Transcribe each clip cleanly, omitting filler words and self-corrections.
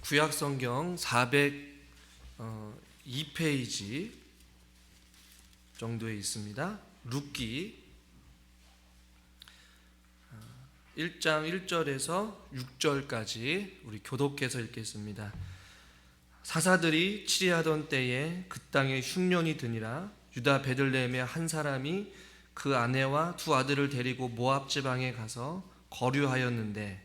구약성경 402페이지 정도에 있습니다. 룻기 1장 1절에서 6절까지 우리 교독해서 읽겠습니다. 사사들이 치리하던 때에 그 땅에 흉년이 드니라. 유다 베들레헴의 한 사람이 그 아내와 두 아들을 데리고 모압 지방에 가서 거류하였는데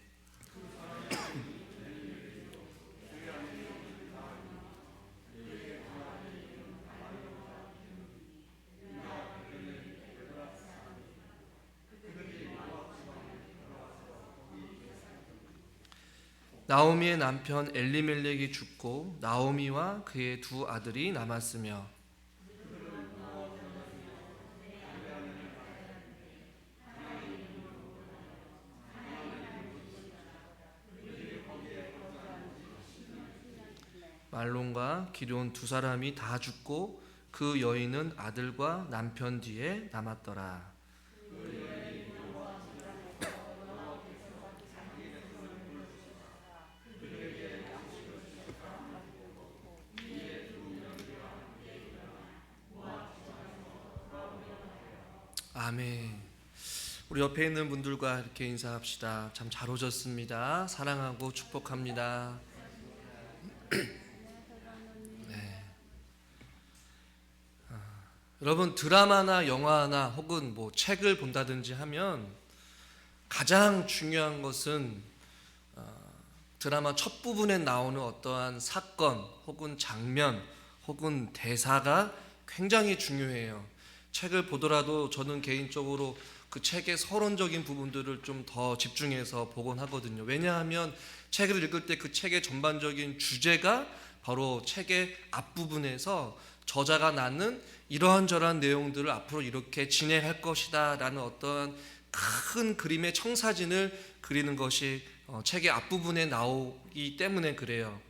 나오미의 남편 엘리멜렉이 죽고 나오미와 그의 두 아들이 남았으며 말론과 기럐 두 사람이 다 죽고 그 여인은 아들과 남편 뒤에 남았더라. 아멘. 우리 옆에 있는 분들과 이렇게 인사합시다. 참 잘 오셨습니다. 사랑하고 축복합니다. 네. 여러분, 드라마나 영화나 혹은 뭐 책을 본다든지 하면 가장 중요한 것은 드라마 첫 부분에 나오는 어떠한 사건 혹은 장면 혹은 대사가 굉장히 중요해요. 책을 보더라도 저는 개인적으로 그 책의 서론적인 부분들을 좀 더 집중해서 보곤 하거든요. 왜냐하면 책을 읽을 때 그 책의 전반적인 주제가 바로 책의 앞부분에서 저자가 나는 이러한저러한 내용들을 앞으로 이렇게 진행할 것이다 라는 어떠한 큰 그림의 청사진을 그리는 것이 책의 앞부분에 나오기 때문에 그래요.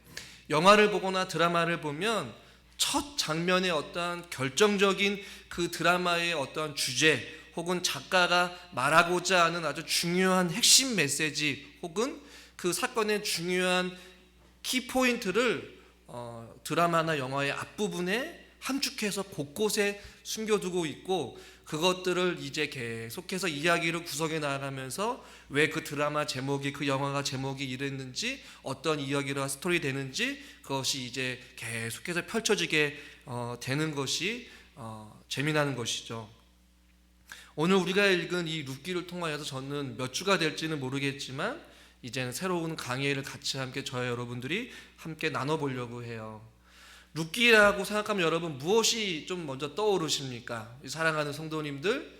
영화를 보거나 드라마를 보면 첫 장면의 어떠한 결정적인 그 드라마의 어떠한 주제 혹은 작가가 말하고자 하는 아주 중요한 핵심 메시지 혹은 그 사건의 중요한 키포인트를 드라마나 영화의 앞부분에 함축해서 곳곳에 숨겨두고 있고 그것들을 이제 계속해서 이야기를 구성해 나가면서 왜 그 드라마 제목이 그 영화가 제목이 이랬는지 어떤 이야기가 스토리 되는지 그것이 이제 계속해서 펼쳐지게 되는 것이 재미나는 것이죠. 오늘 우리가 읽은 이 룻기를 통하여서 저는 몇 주가 될지는 모르겠지만 이제는 새로운 강의를 같이 함께 저와 여러분들이 함께 나눠보려고 해요. 룻기라고 생각하면 여러분 무엇이 좀 먼저 떠오르십니까? 사랑하는 성도님들,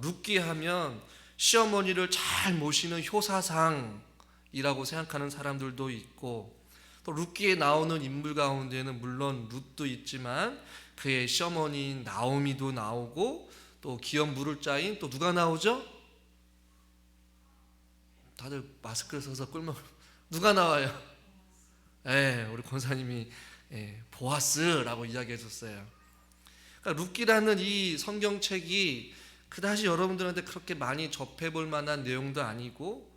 룻기 하면 시어머니를 잘 모시는 효사상이라고 생각하는 사람들도 있고 또 룻기에 나오는 인물 가운데는 물론 룻도 있지만 그의 시어머니인 나오미도 나오고 또 기업 물을 자인 또 누가 나오죠? 다들 마스크를 써서 꿀먹 누가 나와요? 우리 권사님이 보아스라고 이야기해 줬어요. 그러니까 룻기라는 이 성경책이 그다지 여러분들한테 그렇게 많이 접해볼 만한 내용도 아니고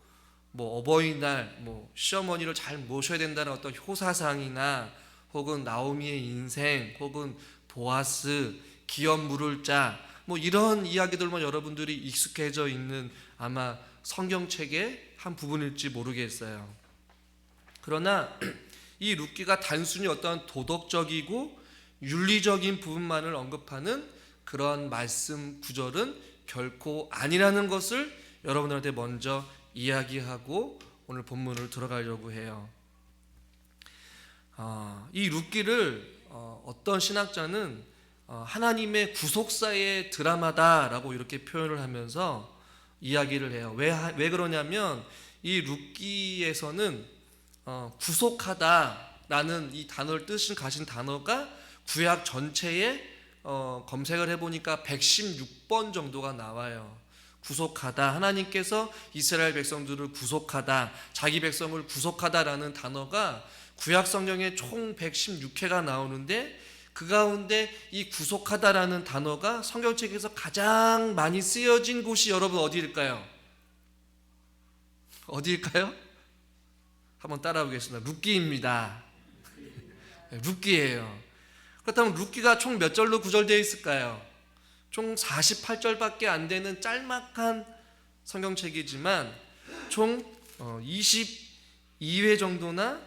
뭐 어버이날 뭐 시어머니를 잘 모셔야 된다는 어떤 효사상이나 혹은 나오미의 인생 혹은 보아스 기업 물을 자 뭐 이런 이야기들만 여러분들이 익숙해져 있는 아마 성경책의 한 부분일지 모르겠어요. 그러나 이 룻기가 단순히 어떤 도덕적이고 윤리적인 부분만을 언급하는 그런 말씀 구절은 결코 아니라는 것을 여러분들한테 먼저 이야기하고 오늘 본문을 들어가려고 해요. 이 룻기를 어떤 신학자는 하나님의 구속사의 드라마다라고 이렇게 표현을 하면서 이야기를 해요. 왜 그러냐면 이 룻기에서는 구속하다라는 이 단어를 뜻을 가진 단어가 구약 전체에 검색을 해보니까 116번 정도가 나와요. 구속하다, 하나님께서 이스라엘 백성들을 구속하다, 자기 백성을 구속하다라는 단어가 구약 성경에 총 116회가 나오는데 그 가운데 이 구속하다라는 단어가 성경책에서 가장 많이 쓰여진 곳이 여러분 어디일까요? 어디일까요? 한번 따라오겠습니다. 룻기입니다. 룻기예요. 그렇다면 룻기가 총 몇 절로 구절되어 있을까요? 총 48절밖에 안 되는 짤막한 성경책이지만 총 22회 정도나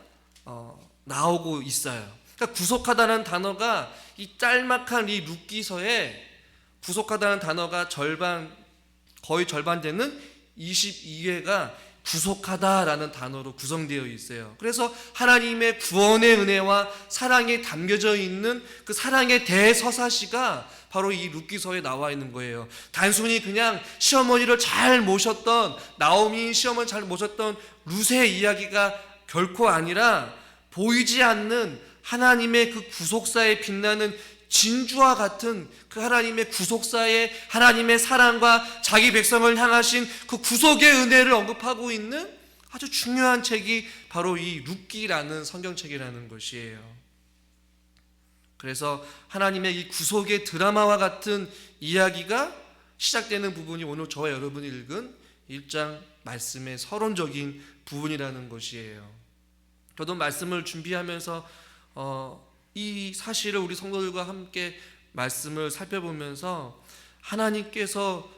나오고 있어요. 그러니까 구속하다는 단어가 이 짤막한 이 룻기서에 구속하다는 단어가 거의 절반 되는 22회가 구속하다라는 단어로 구성되어 있어요. 그래서 하나님의 구원의 은혜와 사랑이 담겨져 있는 그 사랑의 대서사시가 바로 이 룻기서에 나와 있는 거예요. 단순히 그냥 시어머니를 잘 모셨던, 나오미 시어머니 잘 모셨던 룻의 이야기가 결코 아니라 보이지 않는 하나님의 그 구속사에 빛나는 진주와 같은 그 하나님의 구속사의 하나님의 사랑과 자기 백성을 향하신 그 구속의 은혜를 언급하고 있는 아주 중요한 책이 바로 이 룻기라는 성경책이라는 것이에요. 그래서 하나님의 이 구속의 드라마와 같은 이야기가 시작되는 부분이 오늘 저와 여러분이 읽은 1장 말씀의 서론적인 부분이라는 것이에요. 저도 말씀을 준비하면서 이 사실을 우리 성도들과 함께 말씀을 살펴보면서 하나님께서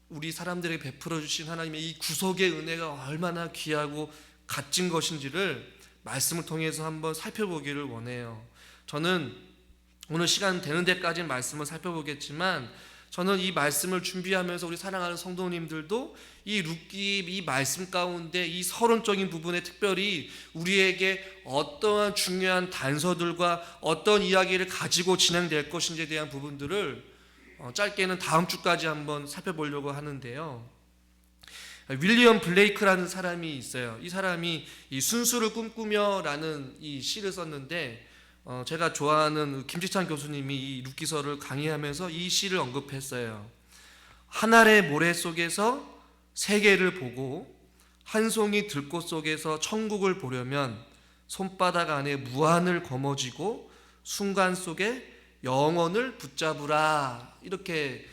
우리 사람들에게 베풀어 주신 하나님의 이 구속의 은혜가 얼마나 귀하고 값진 것인지를 말씀을 통해서 한번 살펴보기를 원해요. 저는 오늘 시간 되는 데까지는 말씀을 살펴보겠지만 저는 이 말씀을 준비하면서 우리 사랑하는 성도님들도 이 룻기 이 말씀 가운데 이 서론적인 부분에 특별히 우리에게 어떠한 중요한 단서들과 어떤 이야기를 가지고 진행될 것인지에 대한 부분들을 짧게는 다음 주까지 한번 살펴보려고 하는데요. 윌리엄 블레이크라는 사람이 있어요. 이 사람이 이 순수를 꿈꾸며라는 이 시를 썼는데 제가 좋아하는 김지찬 교수님이 이 룻기서를 강의하면서 이 시를 언급했어요. 한 알의 모래 속에서 세계를 보고 한 송이 들꽃 속에서 천국을 보려면 손바닥 안에 무한을 거머쥐고 순간 속에 영원을 붙잡으라, 이렇게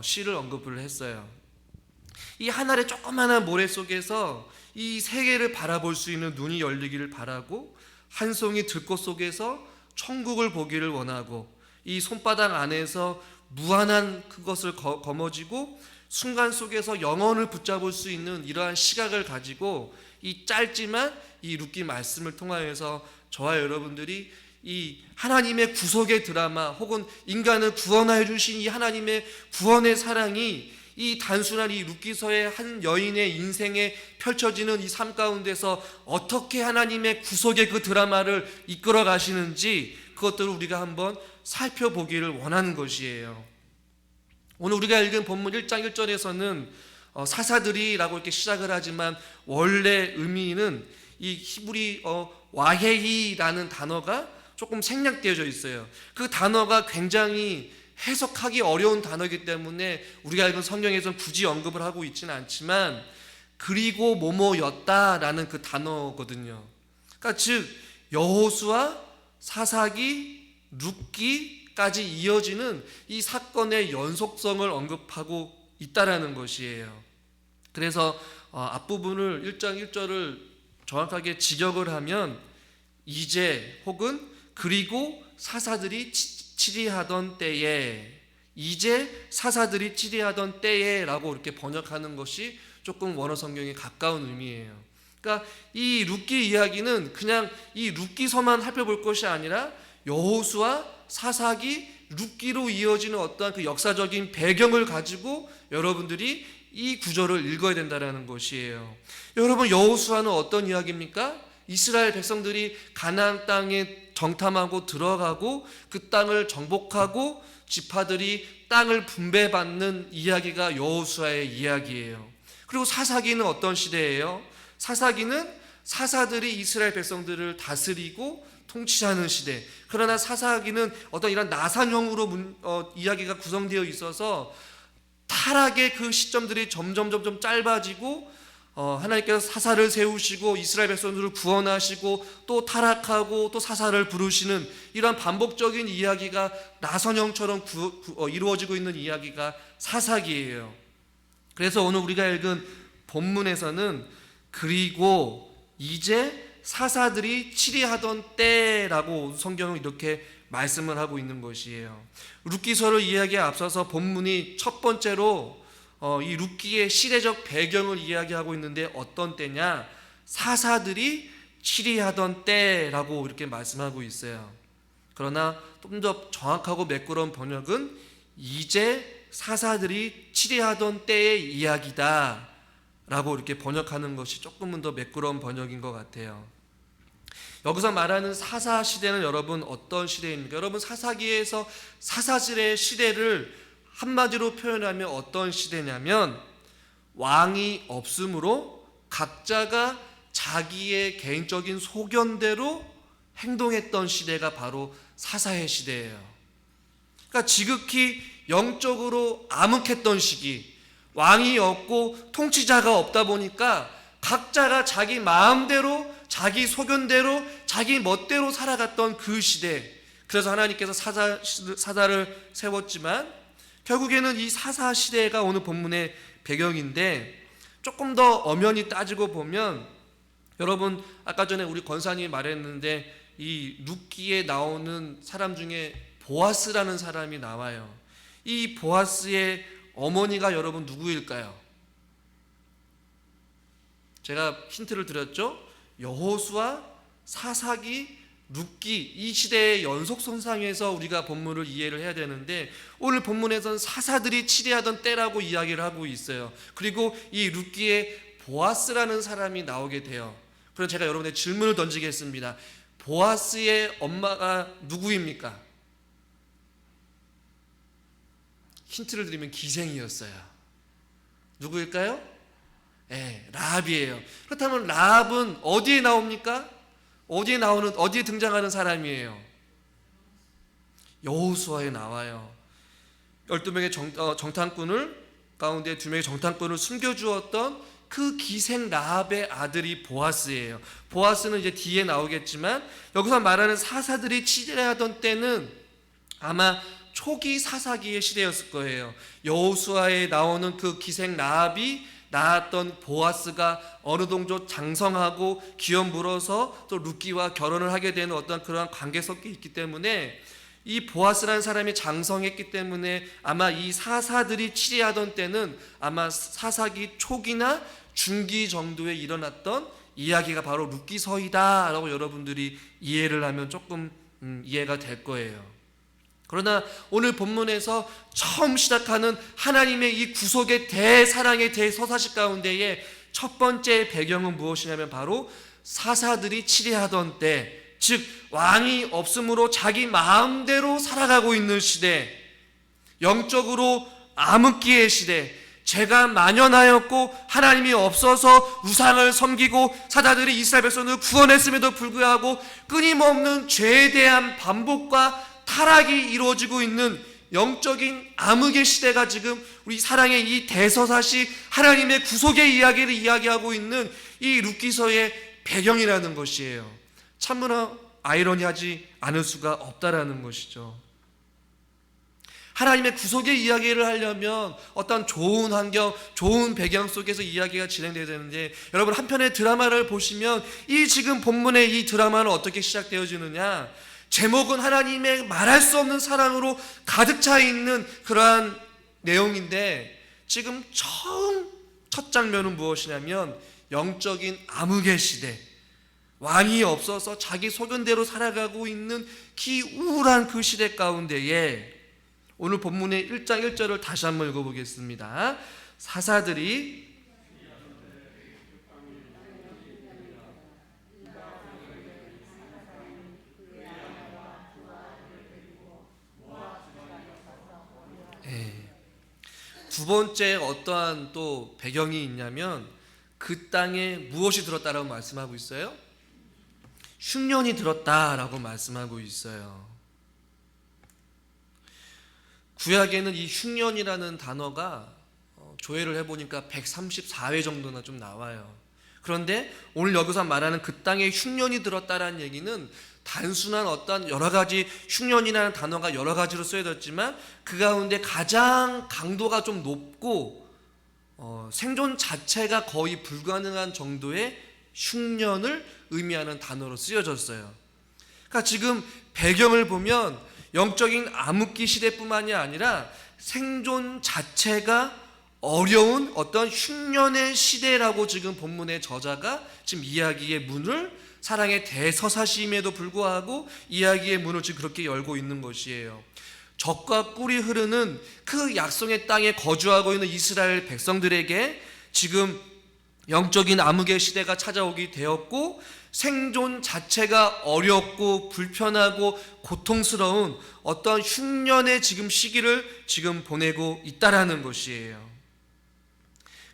시를 언급을 했어요. 이 한 알의 조그마한 모래 속에서 이 세계를 바라볼 수 있는 눈이 열리기를 바라고 한 송이 들꽃 속에서 천국을 보기를 원하고 이 손바닥 안에서 무한한 그것을 거머쥐고 순간 속에서 영혼을 붙잡을 수 있는 이러한 시각을 가지고 이 짧지만 이 룻기 말씀을 통하여서 저와 여러분들이 이 하나님의 구속의 드라마 혹은 인간을 구원하여 주신 이 하나님의 구원의 사랑이 이 단순한 이 룻기서의 한 여인의 인생에 펼쳐지는 이 삶 가운데서 어떻게 하나님의 구속의 그 드라마를 이끌어 가시는지 그것들을 우리가 한번 살펴보기를 원하는 것이에요. 오늘 우리가 읽은 본문 1장 1절에서는 사사들이라고 이렇게 시작을 하지만 원래 의미는 이 히브리 와헤이라는 단어가 조금 생략되어져 있어요. 그 단어가 굉장히 해석하기 어려운 단어이기 때문에 우리가 읽은 성경에서는 굳이 언급을 하고 있지는 않지만 그리고 뭐뭐였다라는 그 단어거든요. 그러니까 즉 여호수아, 사사기, 룻기까지 이어지는 이 사건의 연속성을 언급하고 있다라는 것이에요. 그래서 앞부분을 1장 1절을 정확하게 직역을 하면 이제 혹은 그리고 사사들이 치리하던 때에, 이제 사사들이 치리하던 때에 라고 이렇게 번역하는 것이 조금 원어 성경에 가까운 의미예요. 그러니까 이 룻기 이야기는 그냥 이 룻기서만 살펴볼 것이 아니라 여호수아, 사사기, 룻기로 이어지는 어떠한 그 역사적인 배경을 가지고 여러분들이 이 구절을 읽어야 된다는 것이에요. 여러분, 여호수아는 어떤 이야기입니까? 이스라엘 백성들이 가나안 땅에 정탐하고 들어가고 그 땅을 정복하고 지파들이 땅을 분배받는 이야기가 여호수아의 이야기예요. 그리고 사사기는 어떤 시대예요? 사사기는 사사들이 이스라엘 백성들을 다스리고 통치하는 시대. 그러나 사사기는 어떤 이런 나산형으로 이야기가 구성되어 있어서 타락의 그 시점들이 점점 짧아지고 하나님께서 사사를 세우시고 이스라엘 백성들을 구원하시고 또 타락하고 또 사사를 부르시는 이러한 반복적인 이야기가 나선형처럼 이루어지고 있는 이야기가 사사기예요. 그래서 오늘 우리가 읽은 본문에서는 그리고 이제 사사들이 치리하던 때라고 성경은 이렇게 말씀을 하고 있는 것이에요. 룻기서를 이야기에 앞서서 본문이 첫 번째로 이 룻기의 시대적 배경을 이야기하고 있는데 어떤 때냐? 사사들이 치리하던 때라고 이렇게 말씀하고 있어요. 그러나 좀 더 정확하고 매끄러운 번역은 이제 사사들이 치리하던 때의 이야기다 라고 이렇게 번역하는 것이 조금은 더 매끄러운 번역인 것 같아요. 여기서 말하는 사사 시대는 여러분 어떤 시대입니까? 여러분 사사기에서 사사들의 시대를 한마디로 표현하면 어떤 시대냐면 왕이 없으므로 각자가 자기의 개인적인 소견대로 행동했던 시대가 바로 사사의 시대예요. 그러니까 지극히 영적으로 암흑했던 시기, 왕이 없고 통치자가 없다 보니까 각자가 자기 마음대로 자기 소견대로 자기 멋대로 살아갔던 그 시대. 그래서 하나님께서 사사를 세웠지만 결국에는 이 사사 시대가 오늘 본문의 배경인데 조금 더 엄연히 따지고 보면 여러분 아까 전에 우리 권사님이 말했는데 이 룻기에 나오는 사람 중에 보아스라는 사람이 나와요. 이 보아스의 어머니가 여러분 누구일까요? 제가 힌트를 드렸죠. 여호수아, 사사기, 룻기 이 시대의 연속선상에서 우리가 본문을 이해를 해야 되는데 오늘 본문에서는 사사들이 치리하던 때라고 이야기를 하고 있어요. 그리고 이 룻기에 보아스라는 사람이 나오게 돼요. 그럼 제가 여러분의 질문을 던지겠습니다. 보아스의 엄마가 누구입니까? 힌트를 드리면 기생이었어요. 누구일까요? 라합이에요. 그렇다면 라합은 어디에 나옵니까? 어디에 등장하는 사람이에요? 여호수아에 나와요. 12명의 정탐꾼을 가운데 2명의 정탐꾼을 숨겨주었던 그 기생 라합의 아들이 보아스예요. 보아스는 이제 뒤에 나오겠지만 여기서 말하는 사사들이 치리하던 때는 아마 초기 사사기의 시대였을 거예요. 여호수아에 나오는 그 기생 라합이 낳았던 보아스가 어느 정도 장성하고 기업 물어서 또 룻기와 결혼을 하게 되는 어떤 그러한 관계 속에 있기 때문에 이 보아스라는 사람이 장성했기 때문에 아마 이 사사들이 치리하던 때는 아마 사사기 초기나 중기 정도에 일어났던 이야기가 바로 룻기서이다 라고 여러분들이 이해를 하면 조금 이해가 될 거예요. 그러나 오늘 본문에서 처음 시작하는 하나님의 이 구속의 대사랑의 대서사시 가운데에 첫 번째 배경은 무엇이냐면 바로 사사들이 치리하던 때, 즉 왕이 없으므로 자기 마음대로 살아가고 있는 시대, 영적으로 암흑기의 시대, 죄가 만연하였고 하나님이 없어서 우상을 섬기고 사자들이 이스라엘 백성을 구원했음에도 불구하고 끊임없는 죄에 대한 반복과 타락이 이루어지고 있는 영적인 암흑의 시대가 지금 우리 사랑의 이 대서사시 하나님의 구속의 이야기를 이야기하고 있는 이 룻기서의 배경이라는 것이에요. 참으로 아이러니하지 않을 수가 없다라는 것이죠. 하나님의 구속의 이야기를 하려면 어떤 좋은 환경, 좋은 배경 속에서 이야기가 진행되어야 되는데 여러분 한편의 드라마를 보시면 이 지금 본문의 이 드라마는 어떻게 시작되어지느냐, 제목은 하나님의 말할 수 없는 사랑으로 가득 차 있는 그러한 내용인데 지금 처음 첫 장면은 무엇이냐면 영적인 암흑의 시대, 왕이 없어서 자기 소견대로 살아가고 있는 우울한 그 시대 가운데에 오늘 본문의 1장 1절을 다시 한번 읽어보겠습니다. 사사들이 두 번째 어떠한 또 배경이 있냐면 그 땅에 무엇이 들었다라고 말씀하고 있어요? 흉년이 들었다라고 말씀하고 있어요. 구약에는 이 흉년이라는 단어가 조회를 해보니까 134회 정도나 좀 나와요. 그런데 오늘 여기서 말하는 그 땅에 흉년이 들었다라는 얘기는 단순한 어떤 여러 가지 흉년이라는 단어가 여러 가지로 쓰여졌지만 그 가운데 가장 강도가 좀 높고 생존 자체가 거의 불가능한 정도의 흉년을 의미하는 단어로 쓰여졌어요. 그러니까 지금 배경을 보면 영적인 암흑기 시대뿐만이 아니라 생존 자체가 어려운 어떤 흉년의 시대라고 지금 본문의 저자가 지금 이야기의 문을, 사랑의 대서사심에도 불구하고 이야기의 문을 지금 그렇게 열고 있는 것이에요. 젖과 꿀이 흐르는 그 약속의 땅에 거주하고 있는 이스라엘 백성들에게 지금 영적인 암흑의 시대가 찾아오게 되었고, 생존 자체가 어렵고 불편하고 고통스러운 어떤 흉년의 지금 시기를 지금 보내고 있다라는 것이에요.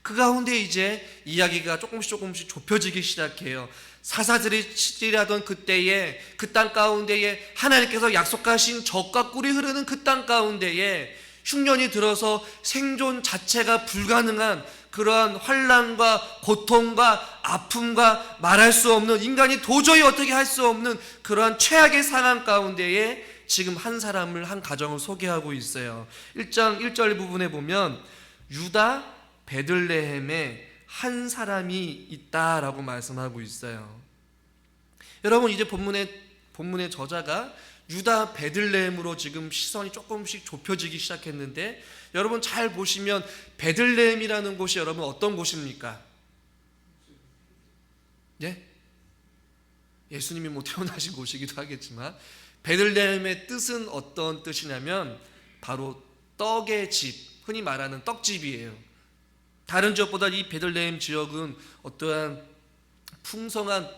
그 가운데 이제 이야기가 조금씩 좁혀지기 시작해요. 사사들이 치리하던 그때에 그 땅 가운데에 하나님께서 약속하신 젖과 꿀이 흐르는 그 땅 가운데에 흉년이 들어서 생존 자체가 불가능한 그러한 환난과 고통과 아픔과 말할 수 없는, 인간이 도저히 어떻게 할 수 없는 그러한 최악의 상황 가운데에 지금 한 사람을, 한 가정을 소개하고 있어요. 1장 1절 부분에 보면 유다 베들레헴에 한 사람이 있다라고 말씀하고 있어요. 여러분, 이제 본문의 저자가 유다 베들레헴으로 지금 시선이 조금씩 좁혀지기 시작했는데, 여러분 잘 보시면 베들레헴이라는 곳이 여러분 어떤 곳입니까? 예? 예수님이 뭐 태어나신 곳이기도 하겠지만, 베들레헴의 뜻은 어떤 뜻이냐면 바로 떡의 집, 흔히 말하는 떡집이에요. 다른 지역보다 이 베들레헴 지역은 어떠한 풍성한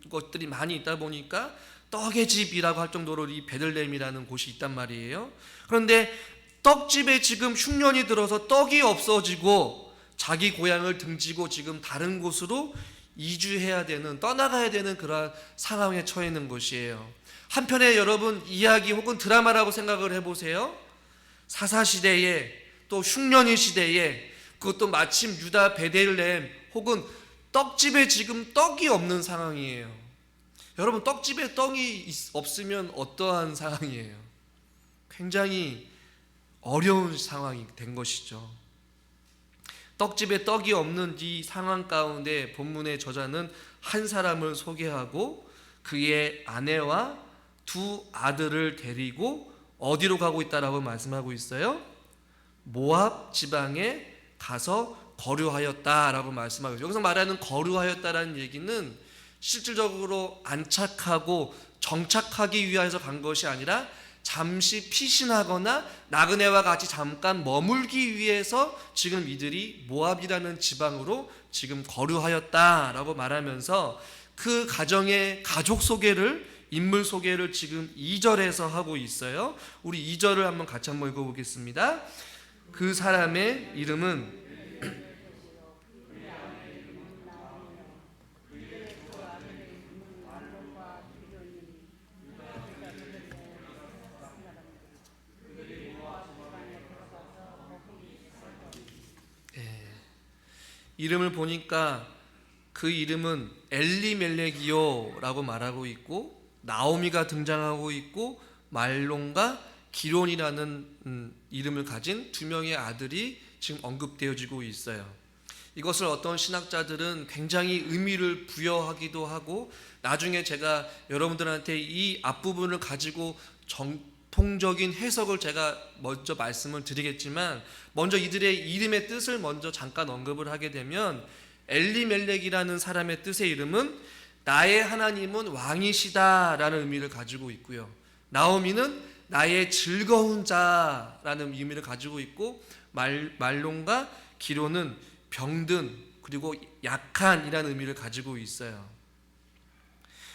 것들이 많이 있다 보니까 떡의 집이라고 할 정도로 이 베들레헴이라는 곳이 있단 말이에요. 그런데 떡집에 지금 흉년이 들어서 떡이 없어지고 자기 고향을 등지고 지금 다른 곳으로 이주해야 되는, 떠나가야 되는 그러한 상황에 처해 있는 것이에요. 한편에 여러분 이야기 혹은 드라마라고 생각을 해보세요. 사사시대에 또 흉년의 시대에, 그것도 마침 유다 베들레헴 혹은 떡집에 지금 떡이 없는 상황이에요. 여러분, 떡집에 떡이 없으면 어떠한 상황이에요? 굉장히 어려운 상황이 된 것이죠. 떡집에 떡이 없는 이 상황 가운데 본문의 저자는 한 사람을 소개하고 그의 아내와 두 아들을 데리고 어디로 가고 있다라고 말씀하고 있어요? 모압 지방에 가서 거류하였다라고 말씀하고 있어요. 여기서 말하는 거류하였다라는 얘기는 실질적으로 안착하고 정착하기 위해서 간 것이 아니라 잠시 피신하거나 나그네와 같이 잠깐 머물기 위해서 지금 이들이 모압이라는 지방으로 지금 거류하였다라고 말하면서 그 가정의 가족 소개를, 인물 소개를 지금 2절에서 하고 있어요. 우리 2절을 한번 같이 한번 읽어보겠습니다. 그 사람의 이름은 이름을 보니까 그 이름은 엘리멜렉이요라고 말하고 있고, 나오미가 등장하고 있고, 말론과 기론이라는 이름을 가진 두 명의 아들이 지금 언급되어지고 있어요. 이것을 어떤 신학자들은 굉장히 의미를 부여하기도 하고, 나중에 제가 여러분들한테 이 앞부분을 가지고 정통적인 해석을 제가 먼저 말씀을 드리겠지만, 먼저 이들의 이름의 뜻을 먼저 잠깐 언급을 하게 되면, 엘리멜렉이라는 사람의 뜻의 이름은 나의 하나님은 왕이시다라는 의미를 가지고 있고요, 나오미는 나의 즐거운 자라는 의미를 가지고 있고, 말론과 기론은 병든 그리고 약한이라는 의미를 가지고 있어요.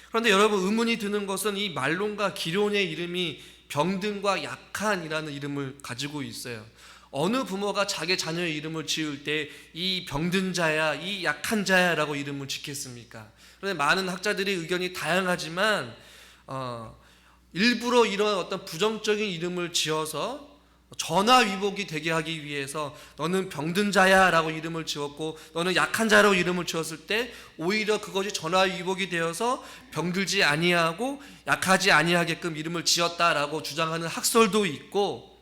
그런데 여러분, 의문이 드는 것은 이 말론과 기론의 이름이 병든과 약한이라는 이름을 가지고 있어요. 어느 부모가 자기 자녀의 이름을 지을 때 이 병든 자야, 이 약한 자야 라고 이름을 짓겠습니까? 그런데 많은 학자들의 의견이 다양하지만 일부러 이런 어떤 부정적인 이름을 지어서 전화위복이 되게 하기 위해서 너는 병든 자야 라고 이름을 지었고 너는 약한 자라고 이름을 지었을 때 오히려 그것이 전화위복이 되어서 병들지 아니하고 약하지 아니하게끔 이름을 지었다라고 주장하는 학설도 있고,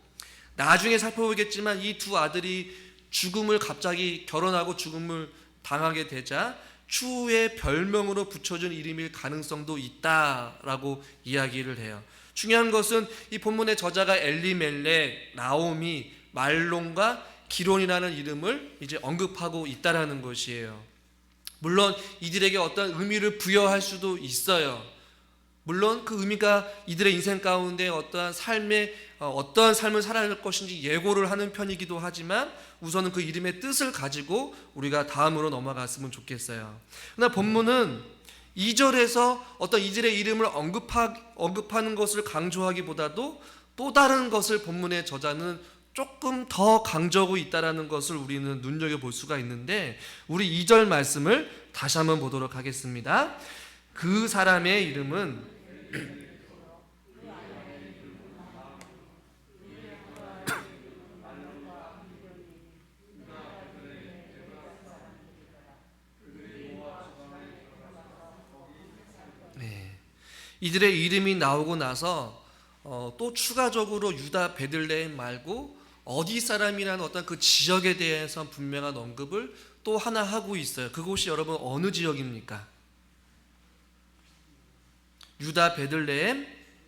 나중에 살펴보겠지만 이 두 아들이 죽음을 갑자기 결혼하고 죽음을 당하게 되자 추후에 별명으로 붙여준 이름일 가능성도 있다라고 이야기를 해요. 중요한 것은 이 본문의 저자가 엘리멜렉, 나오미, 말론과 기론이라는 이름을 이제 언급하고 있다라는 것이에요. 물론 이들에게 어떤 의미를 부여할 수도 있어요. 물론 그 의미가 이들의 인생 가운데 어떠한 삶을 살아갈 것인지 예고를 하는 편이기도 하지만 우선은 그 이름의 뜻을 가지고 우리가 다음으로 넘어갔으면 좋겠어요. 그러나 본문은 2절에서 어떤 이들의 이름을 언급하는 것을 강조하기보다도 또 다른 것을 본문의 저자는 조금 더 강조하고 있다는 것을 우리는 눈여겨볼 수가 있는데, 우리 2절 말씀을 다시 한번 보도록 하겠습니다. 그 사람의 이름은 이들의 이름이 나오고 나서 또 추가적으로 유다 베들레헴 말고 어디 사람이라는 어떤 그 지역에 대해서 분명한 언급을 또 하나 하고 있어요. 그곳이 여러분 어느 지역입니까? 유다 베들레헴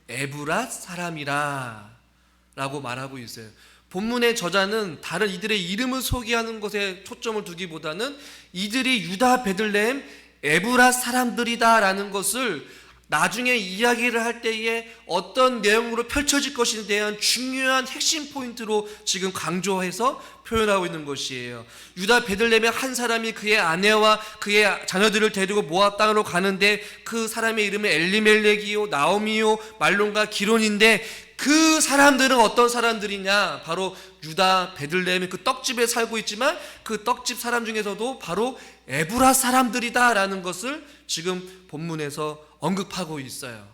에브랏 사람이라 라고 말하고 있어요. 본문의 저자는 다른 이들의 이름을 소개하는 것에 초점을 두기보다는 이들이 유다 베들레헴 에브랏 사람들이다 라는 것을 나중에 이야기를 할 때에 어떤 내용으로 펼쳐질 것에 대한 중요한 핵심 포인트로 지금 강조해서 표현하고 있는 것이에요. 유다 베들레헴의 한 사람이 그의 아내와 그의 자녀들을 데리고 모압 땅으로 가는데 그 사람의 이름은 엘리멜렉이요 나오미요 말론과 기론인데 그 사람들은 어떤 사람들이냐? 바로 유다 베들레헴의 그 떡집에 살고 있지만 그 떡집 사람 중에서도 바로 에브랏 사람들이다 라는 것을 지금 본문에서 언급하고 있어요.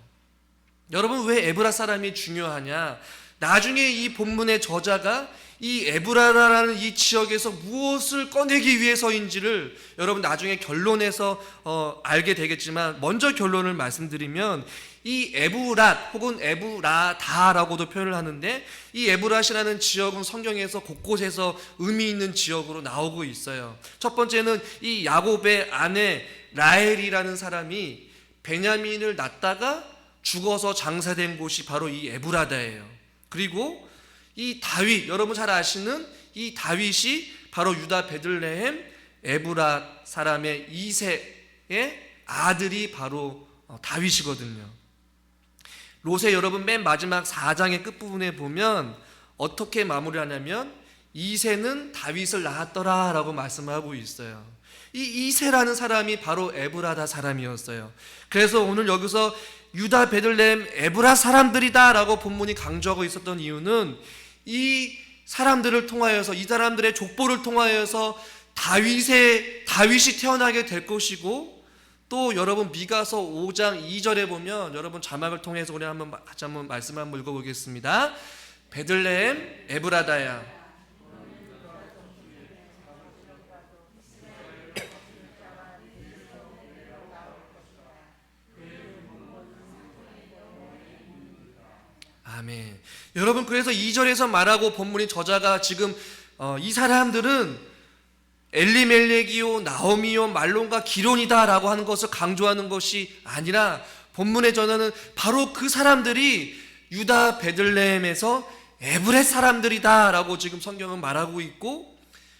여러분, 왜 에브랏 사람이 중요하냐? 나중에 이 본문의 저자가 이 에브라라는 이 지역에서 무엇을 꺼내기 위해서인지를 여러분 나중에 결론에서 알게 되겠지만, 먼저 결론을 말씀드리면 이 에브랏 혹은 에브라다라고도 표현을 하는데, 이 에브랏이라는 지역은 성경에서 곳곳에서 의미 있는 지역으로 나오고 있어요. 첫 번째는 이 야곱의 아내 라헬이라는 사람이 베냐민을 낳다가 죽어서 장사된 곳이 바로 이 에브라다예요. 그리고 이 다윗, 여러분 잘 아시는 이 다윗이 바로 유다 베들레헴 에브랏 사람의 이세의 아들이 바로 다윗이거든요. 롯의 여러분 맨 마지막 4장의 끝부분에 보면 어떻게 마무리하냐면 이세는 다윗을 낳았더라 라고 말씀하고 있어요. 이 이세라는 사람이 바로 에브라다 사람이었어요. 그래서 오늘 여기서 유다 베들레헴 에브라 사람들이다 라고 본문이 강조하고 있었던 이유는 이 사람들을 통하여서, 이 사람들의 족보를 통하여서 다윗이 태어나게 될 것이고, 또 여러분 미가서 5장 2절에 보면 여러분 자막을 통해서 우리 같이 한번 말씀 한번 읽어보겠습니다. 베들레헴 에브라다야 아멘. 여러분, 그래서 2절에서 말하고 본문의 저자가 지금 이 사람들은 엘리멜렉이요 나오미요 말론과 기론이다 라고 하는 것을 강조하는 것이 아니라, 본문의 저자는 바로 그 사람들이 유다 베들레헴에서 에브렛 사람들이다 라고 지금 성경은 말하고 있고,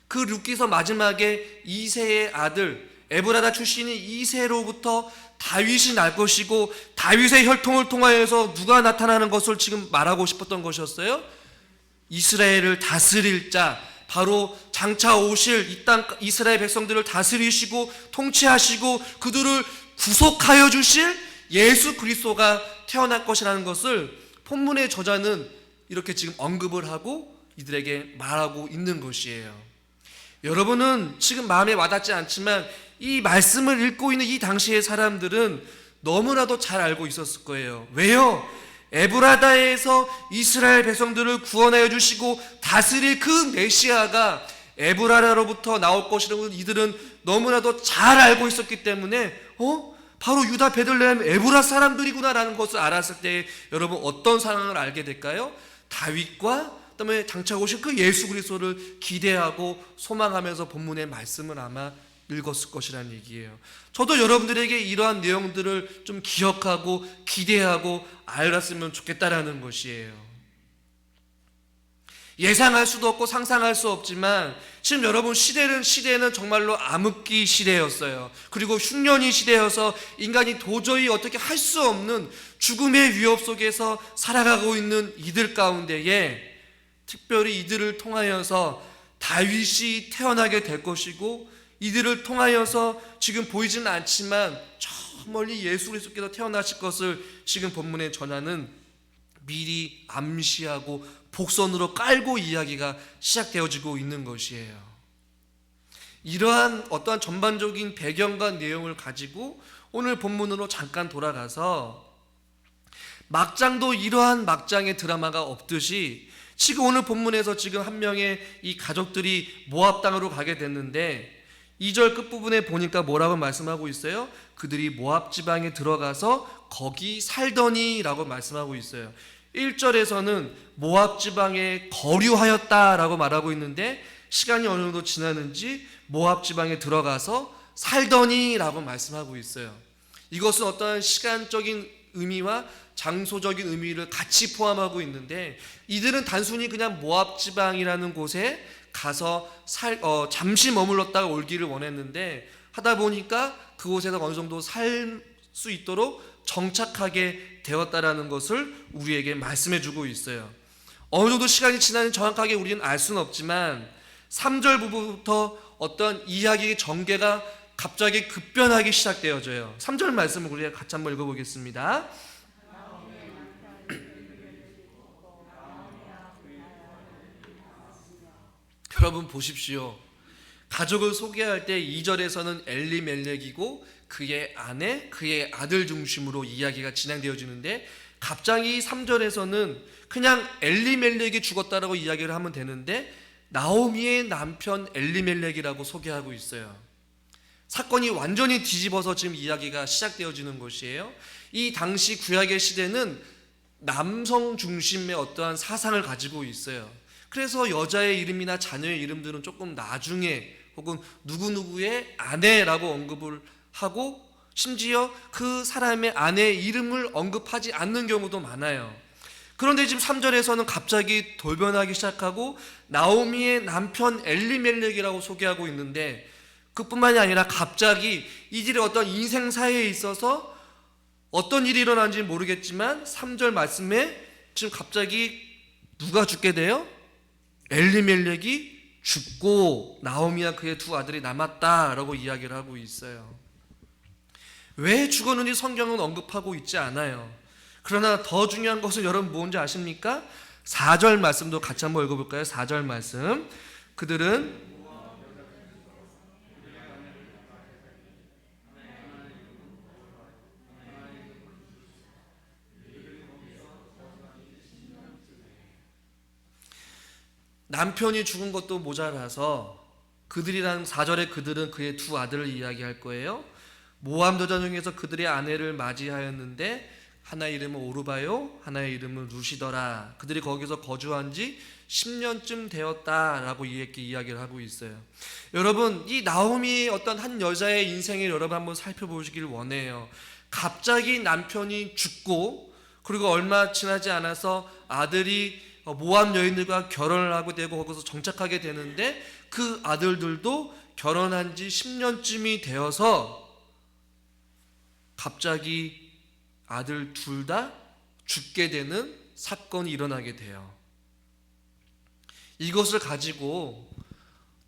그 룻기서 마지막에 이세의 아들 에브라다 출신인 이세로부터 다윗이 날 것이고, 다윗의 혈통을 통하여서 누가 나타나는 것을 지금 말하고 싶었던 것이었어요. 이스라엘을 다스릴 자, 바로 장차 오실 이 땅 이스라엘 백성들을 다스리시고 통치하시고 그들을 구속하여 주실 예수 그리스도가 태어날 것이라는 것을 본문의 저자는 이렇게 지금 언급을 하고 이들에게 말하고 있는 것이에요. 여러분은 지금 마음에 와닿지 않지만 이 말씀을 읽고 있는 이 당시의 사람들은 너무나도 잘 알고 있었을 거예요. 왜요? 에브라다에서 이스라엘 백성들을 구원하여 주시고 다스릴 그 메시아가 에브라다로부터 나올 것이라고 이들은 너무나도 잘 알고 있었기 때문에 바로 유다 베들레헴 에브라 사람들이구나 라는 것을 알았을 때 여러분 어떤 상황을 알게 될까요? 다윗과 그다음에 장차 오실 그 예수 그리스도를 기대하고 소망하면서 본문의 말씀을 아마 읽었을 것이라는 얘기예요. 저도 여러분들에게 이러한 내용들을 좀 기억하고 기대하고 알았으면 좋겠다라는 것이에요. 예상할 수도 없고 상상할 수 없지만 지금 여러분 시대는 정말로 암흑기 시대였어요. 그리고 흉년이 시대여서 인간이 도저히 어떻게 할 수 없는 죽음의 위협 속에서 살아가고 있는 이들 가운데에 특별히 이들을 통하여서 다윗이 태어나게 될 것이고, 이들을 통하여서 지금 보이지는 않지만 저 멀리 예수 그리스도께서 태어나실 것을 지금 본문에 전하는 미리 암시하고 복선으로 깔고 이야기가 시작되어지고 있는 것이에요. 이러한 어떠한 전반적인 배경과 내용을 가지고 오늘 본문으로 잠깐 돌아가서, 막장도 이러한 막장의 드라마가 없듯이 지금 오늘 본문에서 지금 한 명의 이 가족들이 모압 땅으로 가게 됐는데 2절 끝부분에 보니까 뭐라고 말씀하고 있어요? 그들이 모압 지방에 들어가서 거기 살더니 라고 말씀하고 있어요. 1절에서는 모압 지방에 거류하였다라고 말하고 있는데, 시간이 어느 정도 지났는지 모압 지방에 들어가서 살더니라고 말씀하고 있어요. 이것은 어떠한 시간적인 의미와 장소적인 의미를 같이 포함하고 있는데, 이들은 단순히 그냥 모압 지방이라는 곳에 가서 잠시 머물렀다가 올기를 원했는데, 하다 보니까 그곳에서 어느 정도 살 수 있도록 정착하게 되었다라는 것을 우리에게 말씀해 주고 있어요. 어느 정도 시간이 지나는지 정확하게 우리는 알 수는 없지만 3절 부분부터 어떤 이야기의 전개가 갑자기 급변하기 시작되어져요. 3절 말씀을 우리가 같이 한번 읽어보겠습니다. 여러분 보십시오. 가족을 소개할 때 2절에서는 엘리멜렉이고 그의 아내, 그의 아들 중심으로 이야기가 진행되어지는데, 갑자기 3절에서는 그냥 엘리멜렉이 죽었다라고 이야기를 하면 되는데 나오미의 남편 엘리멜렉이라고 소개하고 있어요. 사건이 완전히 뒤집어서 지금 이야기가 시작되어지는 것이에요. 이 당시 구약의 시대는 남성 중심의 어떠한 사상을 가지고 있어요. 그래서 여자의 이름이나 자녀의 이름들은 조금 나중에 혹은 누구누구의 아내라고 언급을 하고, 심지어 그 사람의 아내의 이름을 언급하지 않는 경우도 많아요. 그런데 지금 3절에서는 갑자기 돌변하기 시작하고 나오미의 남편 엘리멜렉이라고 소개하고 있는데, 그뿐만이 아니라 갑자기 이들의 어떤 인생사에 있어서 어떤 일이 일어난지 모르겠지만 3절 말씀에 지금 갑자기 누가 죽게 돼요? 엘리멜렉이 죽고 나오미와 그의 두 아들이 남았다라고 이야기를 하고 있어요. 왜 죽었는지 성경은 언급하고 있지 않아요. 그러나 더 중요한 것은 여러분 뭔지 아십니까? 4절 말씀도 같이 한번 읽어볼까요? 4절 말씀. 그들은 남편이 죽은 것도 모자라서 그들이란 4절에 그들은 그의 두 아들을 이야기할 거예요. 모압 여자 중에서 그들의 아내를 맞이하였는데 하나의 이름은 오르바요, 하나의 이름은 루시더라. 그들이 거기서 거주한 지 10년쯤 되었다라고 이렇게 이야기를 하고 있어요. 여러분, 이 나오미의 어떤 한 여자의 인생을 여러분 한번 살펴보시길 원해요. 갑자기 남편이 죽고, 그리고 얼마 지나지 않아서 아들이 모압 여인들과 결혼을 하게 되고 거기서 정착하게 되는데, 그 아들들도 결혼한 지 10년쯤이 되어서 갑자기 아들 둘 다 죽게 되는 사건이 일어나게 돼요. 이것을 가지고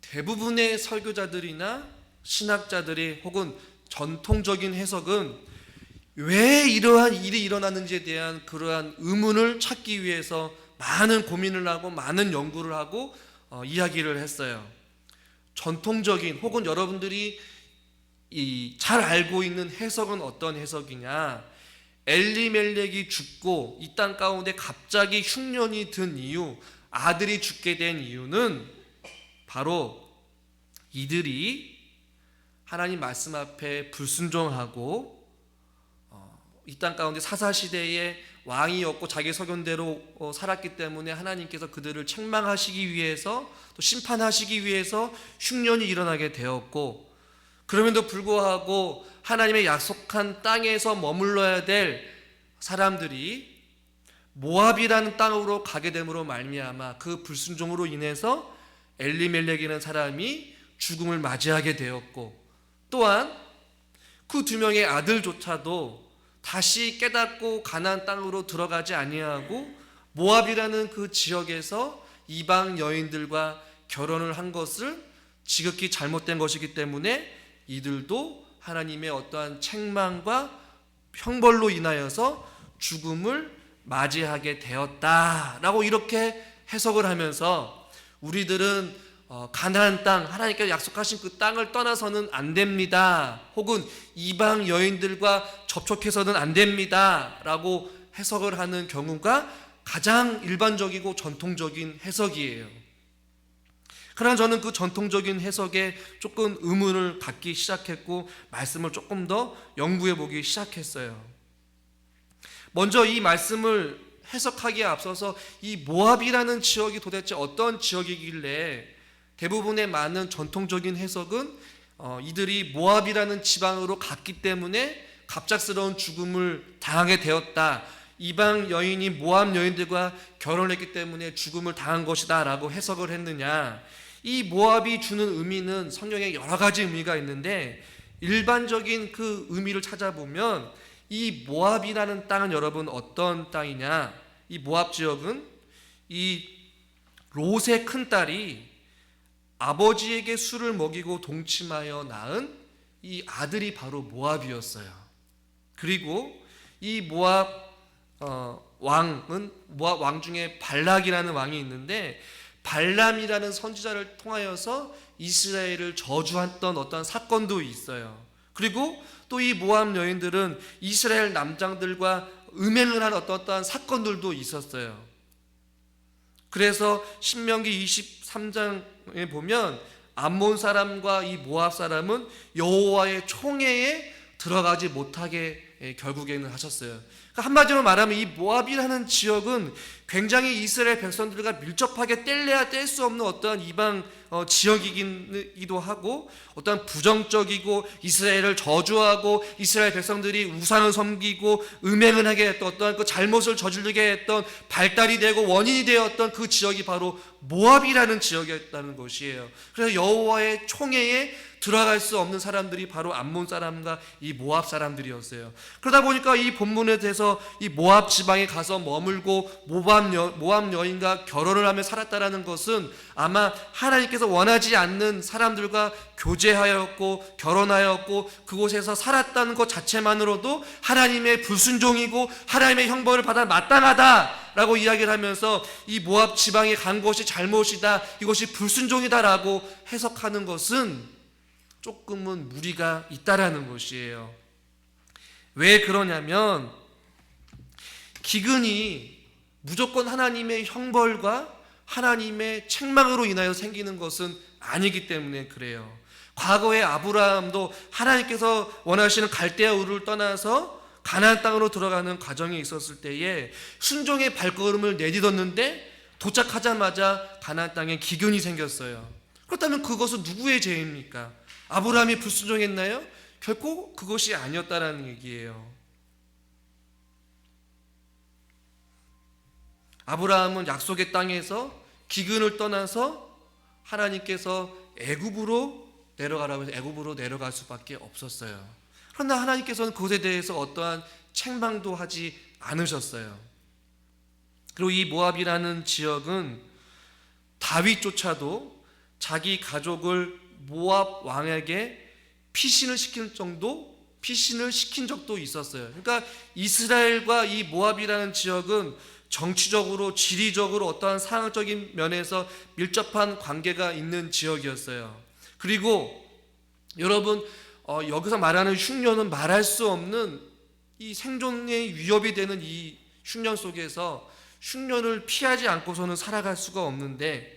대부분의 설교자들이나 신학자들이 혹은 전통적인 해석은 왜 이러한 일이 일어났는지에 대한 그러한 의문을 찾기 위해서 많은 고민을 하고 많은 연구를 하고 이야기를 했어요. 전통적인 혹은 여러분들이 잘 알고 있는 해석은 어떤 해석이냐? 엘리멜렉이 죽고 이 땅 가운데 갑자기 흉년이 든 이유, 아들이 죽게 된 이유는 바로 이들이 하나님 말씀 앞에 불순종하고 이 땅 가운데 사사시대에 왕이 없고 자기 소견대로 살았기 때문에 하나님께서 그들을 책망하시기 위해서 또 심판하시기 위해서 흉년이 일어나게 되었고, 그럼에도 불구하고 하나님의 약속한 땅에서 머물러야 될 사람들이 모압이라는 땅으로 가게 됨으로 말미암아 그 불순종으로 인해서 엘리멜렉이라는 사람이 죽음을 맞이하게 되었고, 또한 그 두 명의 아들조차도 다시 깨닫고 가나안 땅으로 들어가지 아니하고 모압이라는 그 지역에서 이방 여인들과 결혼을 한 것을 지극히 잘못된 것이기 때문에 이들도 하나님의 어떠한 책망과 형벌로 인하여서 죽음을 맞이하게 되었다라고 이렇게 해석을 하면서 우리들은 가나안 땅, 하나님께서 약속하신 그 땅을 떠나서는 안 됩니다, 혹은 이방 여인들과 접촉해서는 안 됩니다 라고 해석을 하는 경우가 가장 일반적이고 전통적인 해석이에요. 그러나 저는 그 전통적인 해석에 조금 의문을 갖기 시작했고 말씀을 조금 더 연구해 보기 시작했어요. 먼저 이 말씀을 해석하기에 앞서서 이 모압이라는 지역이 도대체 어떤 지역이길래 대부분의 많은 전통적인 해석은 이들이 모압이라는 지방으로 갔기 때문에 갑작스러운 죽음을 당하게 되었다, 이방 여인이 모압 여인들과 결혼했기 때문에 죽음을 당한 것이다 라고 해석을 했느냐. 이 모압이 주는 의미는 성경에 여러 가지 의미가 있는데 일반적인 그 의미를 찾아보면 이 모압이라는 땅은 여러분 어떤 땅이냐, 이 모압 지역은 이 롯의 큰딸이 아버지에게 술을 먹이고 동침하여 낳은 이 아들이 바로 모압이었어요. 그리고 이 모압 왕은 모압 왕 중에 발락이라는 왕이 있는데 발람이라는 선지자를 통하여서 이스라엘을 저주했던 어떤 사건도 있어요. 그리고 또 이 모압 여인들은 이스라엘 남장들과 음행을 한 어떠한 사건들도 있었어요. 그래서 신명기 23장에 보면 암몬 사람과 이 모압 사람은 여호와의 총회에 들어가지 못하게 결국에는 하셨어요. 그러니까 한마디로 말하면 이 모압이라는 지역은 굉장히 이스라엘 백성들과 밀접하게 뗄래야 뗄 수 없는 어떠한 이방 지역이기도 하고 어떠한 부정적이고 이스라엘을 저주하고 이스라엘 백성들이 우상을 섬기고 음행을 하게 했던 어떠한 그 잘못을 저지르게 했던 발달이 되고 원인이 되었던 그 지역이 바로 모압이라는 지역이었다는 것이에요. 그래서 여호와의 총회에 들어갈 수 없는 사람들이 바로 암몬 사람과 이 모압 사람들이었어요. 그러다 보니까 이 본문에 대해서 이 모압 지방에 가서 머물고 모압 여인과 결혼을 하며 살았다라는 것은 아마 하나님께서 원하지 않는 사람들과 교제하였고 결혼하였고 그곳에서 살았다는 것 자체만으로도 하나님의 불순종이고 하나님의 형벌을 받아 마땅하다라고 이야기를 하면서 이 모압 지방에 간 것이 잘못이다, 이것이 불순종이다라고 해석하는 것은 조금은 무리가 있다라는 것이에요. 왜 그러냐면 기근이 무조건 하나님의 형벌과 하나님의 책망으로 인하여 생기는 것은 아니기 때문에 그래요. 과거에 아브라함도 하나님께서 원하시는 갈대아 우르를 떠나서 가나안 땅으로 들어가는 과정이 있었을 때에 순종의 발걸음을 내딛었는데 도착하자마자 가나안 땅에 기근이 생겼어요. 그렇다면 그것은 누구의 죄입니까? 아브라함이 불순종했나요? 결코 그것이 아니었다라는 얘기예요. 아브라함은 약속의 땅에서 기근을 떠나서 하나님께서 애굽으로 내려가라고 해서 애굽으로 내려갈 수밖에 없었어요. 그러나 하나님께서는 그것에 대해서 어떠한 책망도 하지 않으셨어요. 그리고 이 모압이라는 지역은 다윗조차도 자기 가족을 모압 왕에게 피신을 시킨 적도 있었어요. 그러니까 이스라엘과 이 모압이라는 지역은 정치적으로 지리적으로 어떠한 상황적인 면에서 밀접한 관계가 있는 지역이었어요. 그리고 여러분 여기서 말하는 흉년은 말할 수 없는 이 생존의 위협이 되는 이 흉년 속에서 흉년을 피하지 않고서는 살아갈 수가 없는데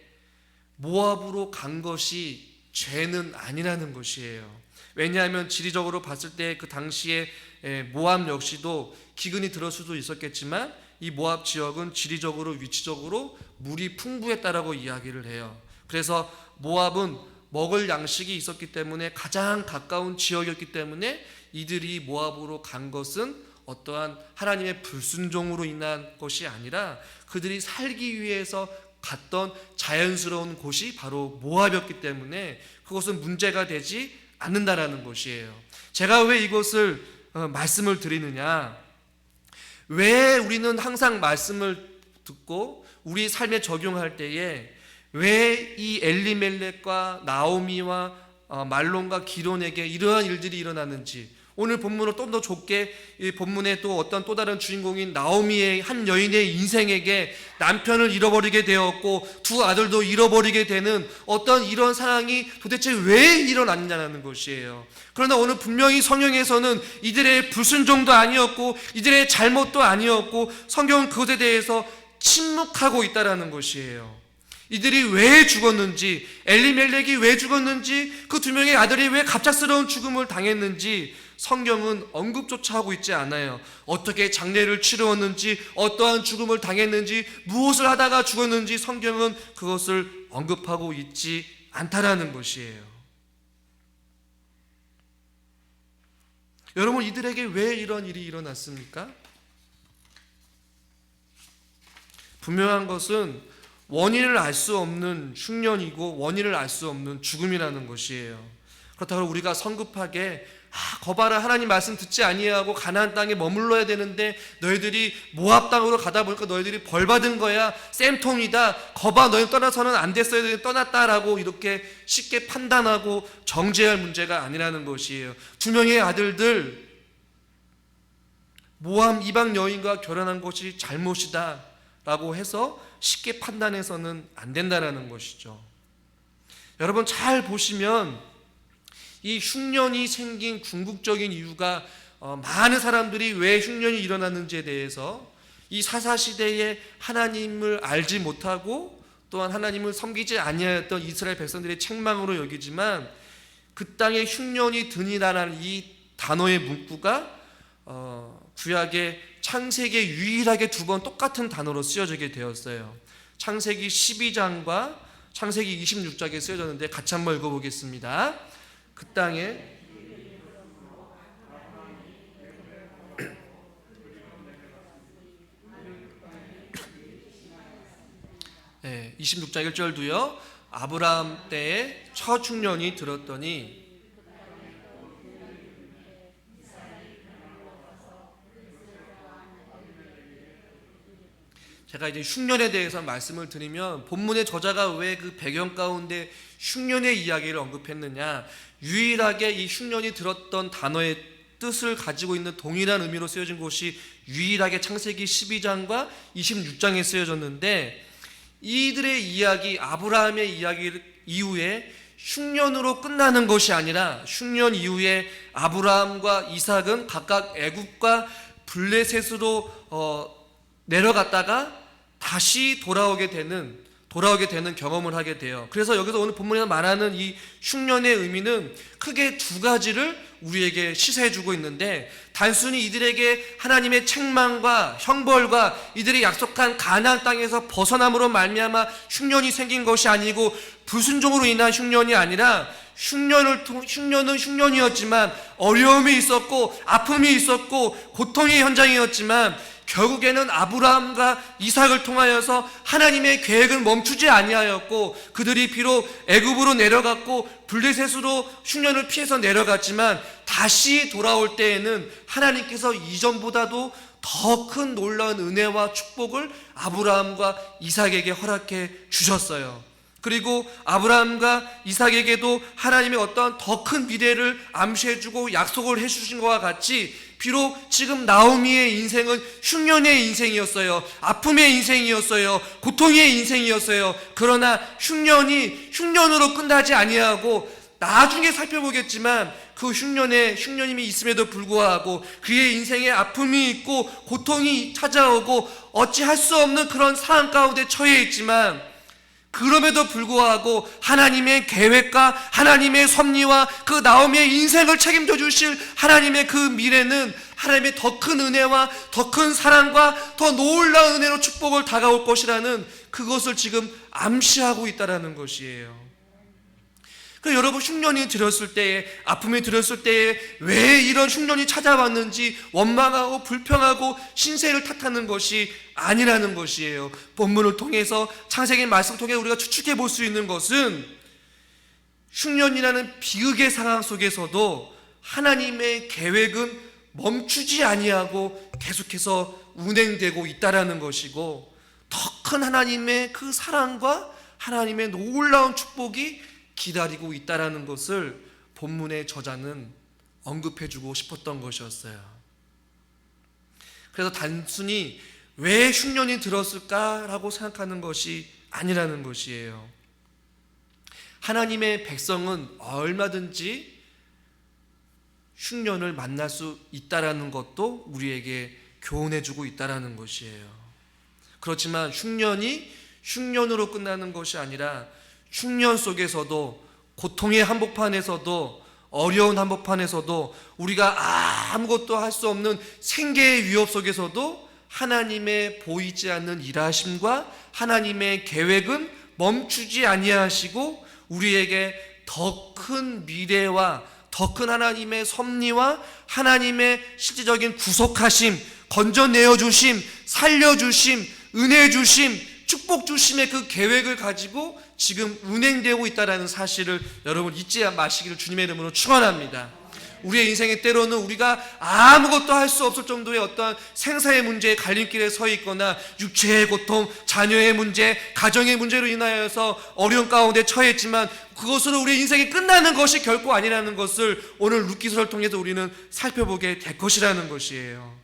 모압으로 간 것이 죄는 아니라는 것이에요. 왜냐하면 지리적으로 봤을 때 그 당시에 모압 역시도 기근이 들을 수도 있었겠지만 이 모압 지역은 지리적으로 위치적으로 물이 풍부했다라고 이야기를 해요. 그래서 모압은 먹을 양식이 있었기 때문에 가장 가까운 지역이었기 때문에 이들이 모압으로 간 것은 어떠한 하나님의 불순종으로 인한 것이 아니라 그들이 살기 위해서 갔던 자연스러운 곳이 바로 모압이었기 때문에 그것은 문제가 되지 않는다라는 것이에요. 제가 왜 이것을 말씀을 드리느냐, 왜 우리는 항상 말씀을 듣고 우리 삶에 적용할 때에 왜 이 엘리멜렉과 나오미와 말론과 기론에게 이러한 일들이 일어났는지, 오늘 본문을 좀 더 좁게 이 본문에 또 어떤 또 다른 주인공인 나오미의 한 여인의 인생에게 남편을 잃어버리게 되었고 두 아들도 잃어버리게 되는 어떤 이런 상황이 도대체 왜 일어났냐는 것이에요. 그러나 오늘 분명히 성경에서는 이들의 불순종도 아니었고 이들의 잘못도 아니었고 성경은 그것에 대해서 침묵하고 있다라는 것이에요. 이들이 왜 죽었는지, 엘리멜렉이 왜 죽었는지, 그 두 명의 아들이 왜 갑작스러운 죽음을 당했는지 성경은 언급조차 하고 있지 않아요. 어떻게 장례를 치루었는지, 어떠한 죽음을 당했는지, 무엇을 하다가 죽었는지 성경은 그것을 언급하고 있지 않다라는 것이에요. 여러분, 이들에게 왜 이런 일이 일어났습니까? 분명한 것은 원인을 알 수 없는 흉년이고 원인을 알 수 없는 죽음이라는 것이에요. 그렇다고 우리가 성급하게 거봐라, 하나님 말씀 듣지 아니하고 가나안 땅에 머물러야 되는데 너희들이 모압 땅으로 가다 보니까 너희들이 벌 받은 거야, 쌤통이다, 거봐, 너희 떠나서는 안 됐어야 떠났다라고 이렇게 쉽게 판단하고 정죄할 문제가 아니라는 것이에요. 두 명의 아들들 모압 이방 여인과 결혼한 것이 잘못이다 라고 해서 쉽게 판단해서는 안 된다라는 것이죠. 여러분, 잘 보시면 이 흉년이 생긴 궁극적인 이유가 많은 사람들이 왜 흉년이 일어났는지에 대해서 이 사사시대에 하나님을 알지 못하고 또한 하나님을 섬기지 아니하였던 이스라엘 백성들의 책망으로 여기지만 그 땅에 흉년이 드니라는 이 단어의 문구가 구약의 창세기에 유일하게 두 번 똑같은 단어로 쓰여지게 되었어요. 창세기 12장과 창세기 26장에 쓰여졌는데 같이 한번 읽어보겠습니다. 그 땅에 26장 1절도요. 아브라함 때에 첫 흉년이 들었더니 제가 이제 흉년에 대해서 말씀을 드리면 본문의 저자가 왜 그 배경 가운데 흉년의 이야기를 언급했느냐, 유일하게 이 흉년이 들었던 단어의 뜻을 가지고 있는 동일한 의미로 쓰여진 곳이 유일하게 창세기 12장과 26장에 쓰여졌는데 이들의 이야기, 아브라함의 이야기 이후에 흉년으로 끝나는 것이 아니라 흉년 이후에 아브라함과 이삭은 각각 애굽과 블레셋으로 내려갔다가 다시 돌아오게 되는 경험을 하게 돼요. 그래서 여기서 오늘 본문에서 말하는 이 흉년의 의미는 크게 두 가지를 우리에게 시사해주고 있는데, 단순히 이들에게 하나님의 책망과 형벌과 이들이 약속한 가나안 땅에서 벗어남으로 말미암아 흉년이 생긴 것이 아니고 불순종으로 인한 흉년이 아니라 흉년은 흉년이었지만 어려움이 있었고 아픔이 있었고 고통의 현장이었지만 결국에는 아브라함과 이삭을 통하여서 하나님의 계획은 멈추지 아니하였고 그들이 비록 애굽으로 내려갔고 블레셋으로 흉년을 피해서 내려갔지만 다시 돌아올 때에는 하나님께서 이전보다도 더 큰 놀라운 은혜와 축복을 아브라함과 이삭에게 허락해 주셨어요. 그리고 아브라함과 이삭에게도 하나님의 어떤 더 큰 미래를 암시해주고 약속을 해주신 것과 같이 비록 지금 나오미의 인생은 흉년의 인생이었어요. 아픔의 인생이었어요. 고통의 인생이었어요. 그러나 흉년으로 끝나지 아니하고 나중에 살펴보겠지만 그 흉년임이 있음에도 불구하고 그의 인생에 아픔이 있고 고통이 찾아오고 어찌할 수 없는 그런 상황 가운데 처해 있지만 그럼에도 불구하고 하나님의 계획과 하나님의 섭리와 그 나오미의 인생을 책임져 주실 하나님의 그 미래는 하나님의 더 큰 은혜와 더 큰 사랑과 더 놀라운 은혜로 축복을 다가올 것이라는 그것을 지금 암시하고 있다는 것이에요. 그래서 여러분, 흉년이 들었을 때에, 아픔이 들었을 때에 왜 이런 흉년이 찾아왔는지 원망하고 불평하고 신세를 탓하는 것이 아니라는 것이에요. 본문을 통해서, 창세기 말씀 통해 우리가 추측해 볼 수 있는 것은 흉년이라는 비극의 상황 속에서도 하나님의 계획은 멈추지 아니하고 계속해서 운행되고 있다라는 것이고, 더 큰 하나님의 그 사랑과 하나님의 놀라운 축복이 기다리고 있다라는 것을 본문의 저자는 언급해주고 싶었던 것이었어요. 그래서 단순히 왜 흉년이 들었을까라고 생각하는 것이 아니라는 것이에요. 하나님의 백성은 얼마든지 흉년을 만날 수 있다라는 것도 우리에게 교훈해주고 있다라는 것이에요. 그렇지만 흉년이 흉년으로 끝나는 것이 아니라 흉년 속에서도, 고통의 한복판에서도, 어려운 한복판에서도, 우리가 아무것도 할 수 없는 생계의 위협 속에서도 하나님의 보이지 않는 일하심과 하나님의 계획은 멈추지 아니하시고 우리에게 더 큰 미래와 더 큰 하나님의 섭리와 하나님의 실질적인 구속하심, 건져내어 주심, 살려주심, 은혜 주심, 축복 주심의 그 계획을 가지고 지금 운행되고 있다는 사실을 여러분 잊지 마시기를 주님의 이름으로 축원합니다. 우리의 인생에 때로는 우리가 아무것도 할 수 없을 정도의 어떤 생사의 문제의 갈림길에 서 있거나 육체의 고통, 자녀의 문제, 가정의 문제로 인하여서 어려운 가운데 처했지만 그것으로 우리의 인생이 끝나는 것이 결코 아니라는 것을 오늘 룻기서를 통해서 우리는 살펴보게 될 것이라는 것이에요.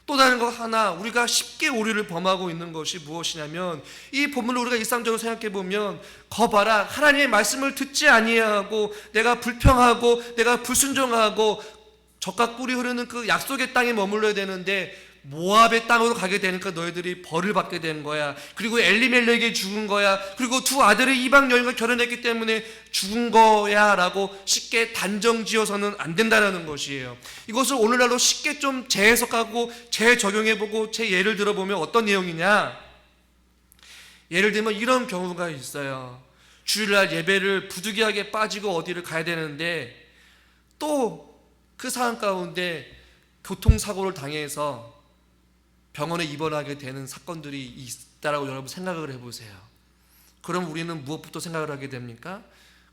또 다른 것 하나, 우리가 쉽게 오류를 범하고 있는 것이 무엇이냐면, 이 본문을 우리가 일상적으로 생각해 보면, 거봐라, 하나님의 말씀을 듣지 아니하고 내가 불평하고 내가 불순종하고 젖과 꿀이 흐르는 그 약속의 땅에 머물러야 되는데 모압의 땅으로 가게 되니까 너희들이 벌을 받게 된 거야. 그리고 엘리멜렉이 죽은 거야. 그리고 두 아들의 이방 여인과 결혼했기 때문에 죽은 거야 라고 쉽게 단정지어서는 안 된다는 것이에요. 이것을 오늘날로 쉽게 좀 재해석하고 재적용해보고 제 예를 들어보면 어떤 내용이냐, 예를 들면 이런 경우가 있어요. 주일날 예배를 부득이하게 빠지고 어디를 가야 되는데 또 그 상황 가운데 교통사고를 당해서 병원에 입원하게 되는 사건들이 있다라고 여러분 생각을 해보세요. 그럼 우리는 무엇부터 생각을 하게 됩니까?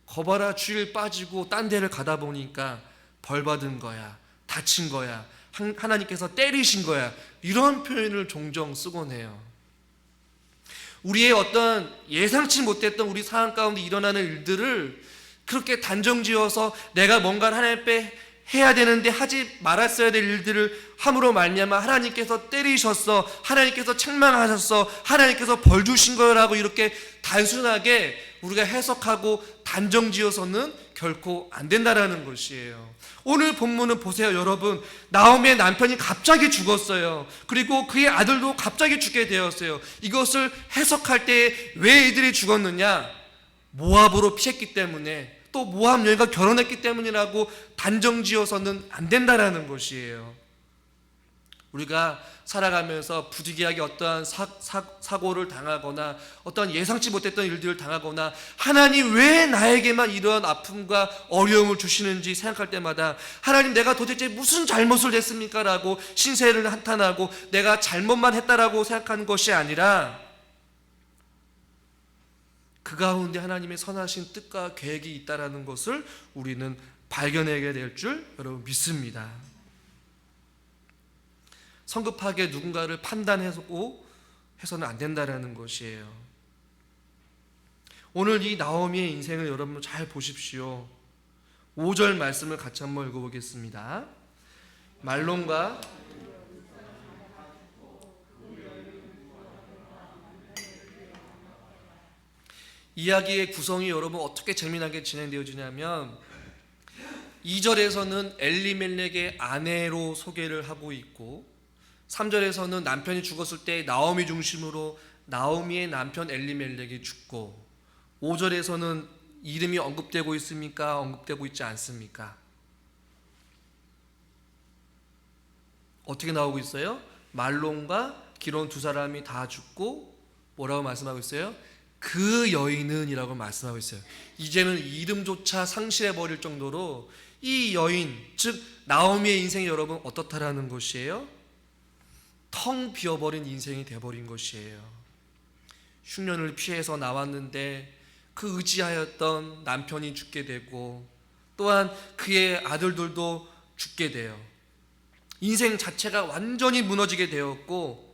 거봐라, 주일 빠지고 딴 데를 가다 보니까 벌 받은 거야, 다친 거야, 하나님께서 때리신 거야, 이런 표현을 종종 쓰곤 해요. 우리의 어떤 예상치 못했던 우리 상황 가운데 일어나는 일들을 그렇게 단정지어서 내가 뭔가를 하나님 앞에 해야 되는데 하지 말았어야 될 일들을 함으로 말미암아 하나님께서 때리셨어, 하나님께서 책망하셨어, 하나님께서 벌 주신 거라고 이렇게 단순하게 우리가 해석하고 단정지어서는 결코 안 된다라는 것이에요. 오늘 본문은 보세요, 여러분. 나오미의 남편이 갑자기 죽었어요. 그리고 그의 아들도 갑자기 죽게 되었어요. 이것을 해석할 때 왜 이들이 죽었느냐? 모압으로 피했기 때문에, 또 모압 여인과 결혼했기 때문이라고 단정지어서는 안 된다라는 것이에요. 우리가 살아가면서 부득이하게 어떠한 사고를 당하거나 어떤 예상치 못했던 일들을 당하거나 하나님 왜 나에게만 이런 아픔과 어려움을 주시는지 생각할 때마다 하나님, 내가 도대체 무슨 잘못을 했습니까? 라고 신세를 한탄하고 내가 잘못만 했다라고 생각하는 것이 아니라 그 가운데 하나님의 선하신 뜻과 계획이 있다라는 것을 우리는 발견하게 될 줄 여러분 믿습니다. 성급하게 누군가를 판단하고 해서는 안 된다라는 것이에요. 오늘 이 나오미의 인생을 여러분 잘 보십시오. 5절 말씀을 같이 한번 읽어보겠습니다. 말론과 이야기의 구성이 여러분 어떻게 재미나게 진행되어지냐면 2절에서는 엘리멜렉의 아내로 소개를 하고 있고 3절에서는 남편이 죽었을 때 나오미 중심으로 나오미의 남편 엘리멜렉이 죽고 5절에서는 이름이 언급되고 있습니까? 언급되고 있지 않습니까? 어떻게 나오고 있어요? 말론과 기론 두 사람이 다 죽고 뭐라고 말씀하고 있어요? 그 여인은 이라고 말씀하고 있어요. 이제는 이름조차 상실해버릴 정도로 이 여인, 즉 나오미의 인생이 여러분 어떻다라는 것이에요? 텅 비어버린 인생이 돼버린 것이에요. 흉년을 피해서 나왔는데 그 의지하였던 남편이 죽게 되고 또한 그의 아들들도 죽게 돼요. 인생 자체가 완전히 무너지게 되었고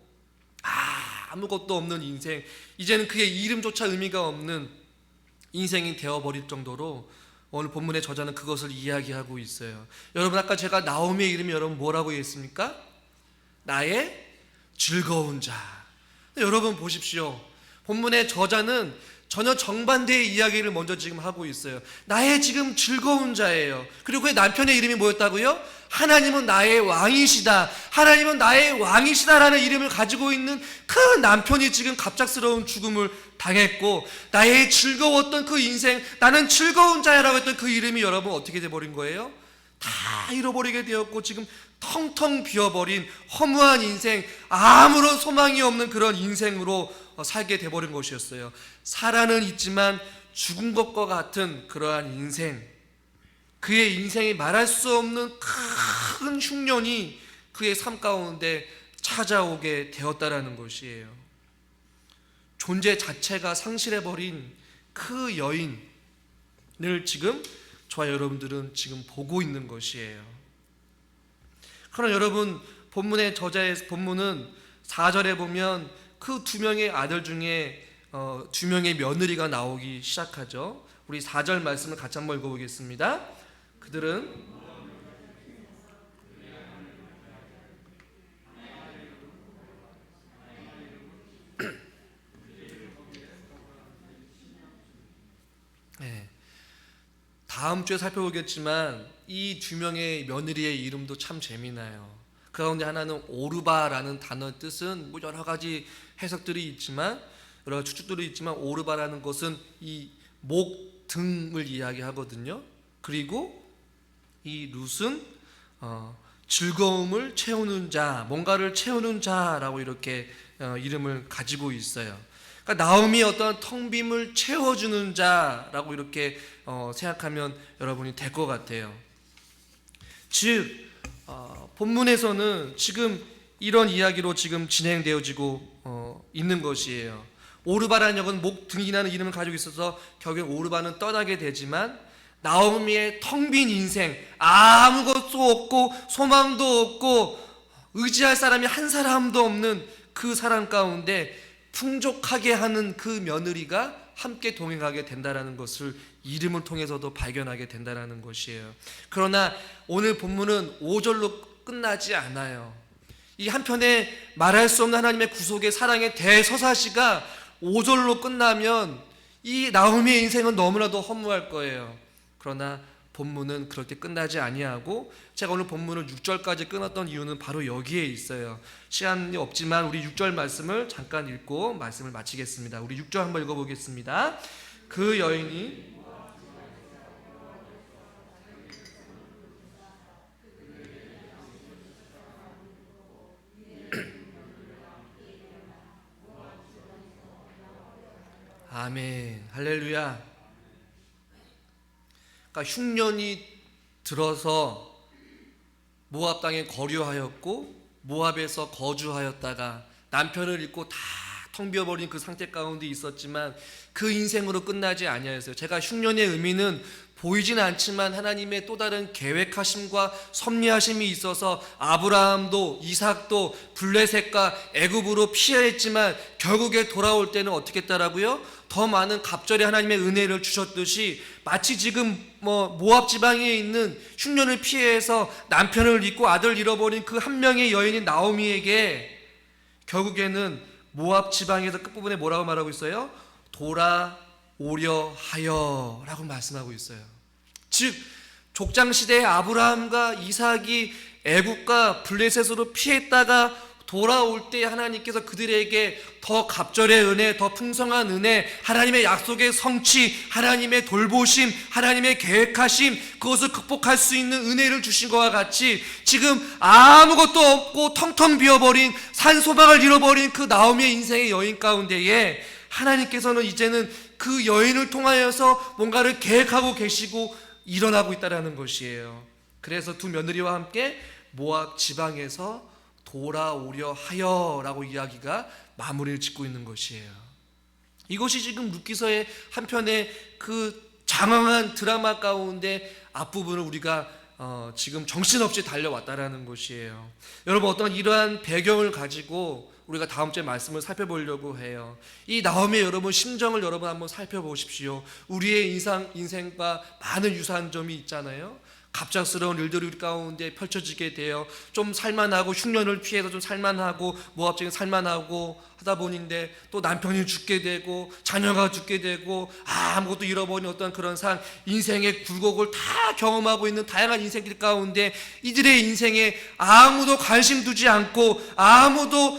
아무것도 없는 인생, 이제는 그의 이름조차 의미가 없는 인생이 되어버릴 정도로 오늘 본문의 저자는 그것을 이야기하고 있어요. 여러분, 아까 제가 나오미의 이름이 여러분 뭐라고 했습니까? 나의 즐거운 자. 여러분 보십시오. 본문의 저자는 전혀 정반대의 이야기를 먼저 지금 하고 있어요. 나의 지금 즐거운 자예요. 그리고 그의 남편의 이름이 뭐였다고요? 하나님은 나의 왕이시다. 하나님은 나의 왕이시다라는 이름을 가지고 있는 그 남편이 지금 갑작스러운 죽음을 당했고 나의 즐거웠던 그 인생, 나는 즐거운 자야라고 했던 그 이름이 여러분 어떻게 돼버린 거예요? 다 잃어버리게 되었고 지금 텅텅 비어버린 허무한 인생, 아무런 소망이 없는 그런 인생으로 살게 돼버린 것이었어요. 살아는 있지만 죽은 것과 같은 그러한 인생, 그의 인생이 말할 수 없는 큰 흉년이 그의 삶 가운데 찾아오게 되었다라는 것이에요. 존재 자체가 상실해버린 그 여인을 지금 저와 여러분들은 지금 보고 있는 것이에요. 그러나 여러분, 본문의 저자의 본문은 4절에 보면 그 두 명의 아들 중에 두 명의 며느리가 나오기 시작하죠. 우리 4절 말씀을 같이 한번 읽어보겠습니다. 그들은 네, 다음 주에 살펴보겠지만 이 두 명의 며느리의 이름도 참 재미나요. 그 가운데 하나는 오르바라는 단어의 뜻은 뭐 여러 가지 해석들이 있지만, 여러 가지 추측들이 있지만, 오르바라는 것은 이 목 등을 이야기하거든요. 그리고 이 룻은 즐거움을 채우는 자, 뭔가를 채우는 자라고 이렇게 이름을 가지고 있어요. 그러니까 나오미의 어떤 텅 빔을 채워주는 자라고 이렇게 생각하면 여러분이 될 것 같아요. 즉 본문에서는 지금 이런 이야기로 지금 진행되어지고 있는 것이에요. 오르바라는 역은 목 등이라는 이름을 가지고 있어서 결국 오르바는 떠나게 되지만 나오미의 텅 빈 인생, 아무것도 없고 소망도 없고 의지할 사람이 한 사람도 없는 그 사람 가운데 풍족하게 하는 그 며느리가 함께 동행하게 된다라는 것을 이름을 통해서도 발견하게 된다라는 것이에요. 그러나 오늘 본문은 5절로 끝나지 않아요. 이 한편에 말할 수 없는 하나님의 구속의 사랑의 대서사시가 5절로 끝나면 이 나오미의 인생은 너무나도 허무할 거예요. 그러나 본문은 그렇게 끝나지 아니하고, 제가 오늘 본문을 6절까지 끊었던 이유는 바로 여기에 있어요. 시간이 없지만 우리 6절 말씀을 잠깐 읽고 말씀을 마치겠습니다. 우리 6절 한번 읽어보겠습니다. 그 여인이 아멘, 할렐루야. 그러니까 흉년이 들어서 모압 땅에 거류하였고 모압에서 거주하였다가 남편을 잃고 다 텅 비어버린 그 상태 가운데 있었지만 그 인생으로 끝나지 아니하였어요. 제가 흉년의 의미는 보이진 않지만 하나님의 또 다른 계획하심과 섭리하심이 있어서 아브라함도 이삭도 블레셋과 애굽으로 피하였지만 결국에 돌아올 때는 어떻게 했다라고요? 더 많은 갑절의 하나님의 은혜를 주셨듯이 마치 지금 모압 지방에 있는 흉년을 피해서 남편을 잃고 아들을 잃어버린 그 한 명의 여인인 나오미에게 결국에는 모압 지방에서 끝부분에 뭐라고 말하고 있어요? 돌아오려 하여 라고 말씀하고 있어요. 즉 족장시대의 아브라함과 이삭이 애국과 블레셋으로 피했다가 돌아올 때 하나님께서 그들에게 더 갑절의 은혜, 더 풍성한 은혜, 하나님의 약속의 성취, 하나님의 돌보심, 하나님의 계획하심, 그것을 극복할 수 있는 은혜를 주신 것과 같이 지금 아무것도 없고 텅텅 비어버린 산소망을 잃어버린 그 나오미의 인생의 여인 가운데에 하나님께서는 이제는 그 여인을 통하여서 뭔가를 계획하고 계시고 일어나고 있다는 것이에요. 그래서 두 며느리와 함께 모압 지방에서 돌아오려 하여라고 이야기가 마무리를 짓고 있는 것이에요. 이것이 지금 룻기서의 한편의 그 장황한 드라마 가운데 앞부분을 우리가 지금 정신없이 달려왔다라는 것이에요. 여러분, 어떤 이러한 배경을 가지고 우리가 다음 주에 말씀을 살펴보려고 해요. 이 나오미의 여러분 심정을 여러분 한번 살펴보십시오. 우리의 인생과 많은 유사한 점이 있잖아요. 갑작스러운 일들이 우리 가운데 펼쳐지게 되어 좀 살만하고, 흉년을 피해서 좀 살만하고, 모압적인 살만하고 하다 보니인데 또 남편이 죽게 되고 자녀가 죽게 되고 아무것도 잃어버린 어떤 그런 인생의 굴곡을 다 경험하고 있는 다양한 인생들 가운데 이들의 인생에 아무도 관심 두지 않고 아무도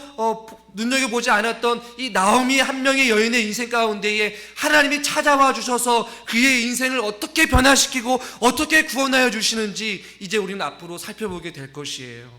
눈여겨보지 않았던 이 나오미 한 명의 여인의 인생 가운데에 하나님이 찾아와 주셔서 그의 인생을 어떻게 변화시키고 어떻게 구원하여 주시는지 이제 우리는 앞으로 살펴보게 될 것이에요.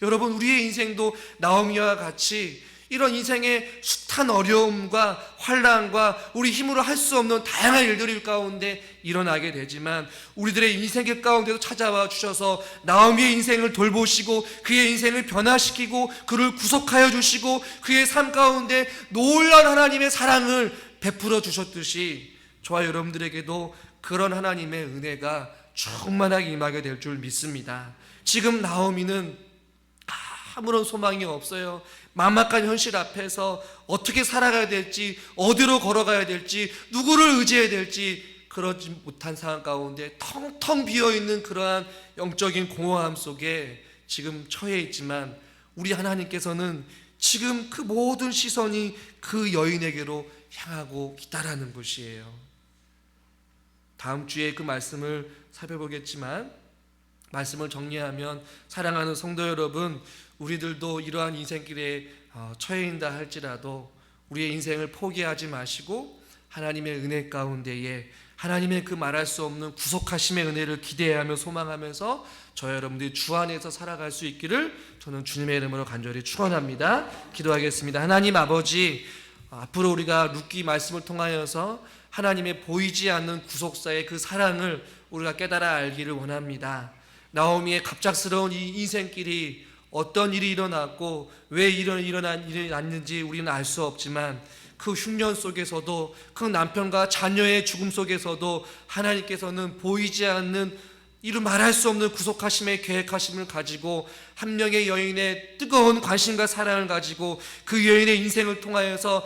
여러분, 우리의 인생도 나오미와 같이 이런 인생의 숱한 어려움과 환난과 우리 힘으로 할 수 없는 다양한 일들이 가운데 일어나게 되지만 우리들의 인생의 가운데도 찾아와 주셔서 나오미의 인생을 돌보시고 그의 인생을 변화시키고 그를 구속하여 주시고 그의 삶 가운데 놀라운 하나님의 사랑을 베풀어 주셨듯이 저와 여러분들에게도 그런 하나님의 은혜가 충만하게 임하게 될 줄 믿습니다. 지금 나오미는 아무런 소망이 없어요. 막막한 현실 앞에서 어떻게 살아가야 될지, 어디로 걸어가야 될지, 누구를 의지해야 될지 그러지 못한 상황 가운데 텅텅 비어있는 그러한 영적인 공허함 속에 지금 처해 있지만 우리 하나님께서는 지금 그 모든 시선이 그 여인에게로 향하고 있다라는 것이에요. 다음 주에 그 말씀을 살펴보겠지만 말씀을 정리하면, 사랑하는 성도 여러분, 우리들도 이러한 인생길에 처해 있다 할지라도 우리의 인생을 포기하지 마시고 하나님의 은혜 가운데에 하나님의 그 말할 수 없는 구속하심의 은혜를 기대하며 소망하면서 저 여러분들이 주 안에서 살아갈 수 있기를 저는 주님의 이름으로 간절히 축원합니다. 기도하겠습니다. 하나님 아버지, 앞으로 우리가 룻기 말씀을 통하여서 하나님의 보이지 않는 구속사의 그 사랑을 우리가 깨달아 알기를 원합니다. 나오미의 갑작스러운 이 인생길이 어떤 일이 일어났고 왜 일이 났는지 우리는 알 수 없지만 그 흉년 속에서도 그 남편과 자녀의 죽음 속에서도 하나님께서는 보이지 않는 이루 말할 수 없는 구속하심의 계획하심을 가지고 한 명의 여인의 뜨거운 관심과 사랑을 가지고 그 여인의 인생을 통하여서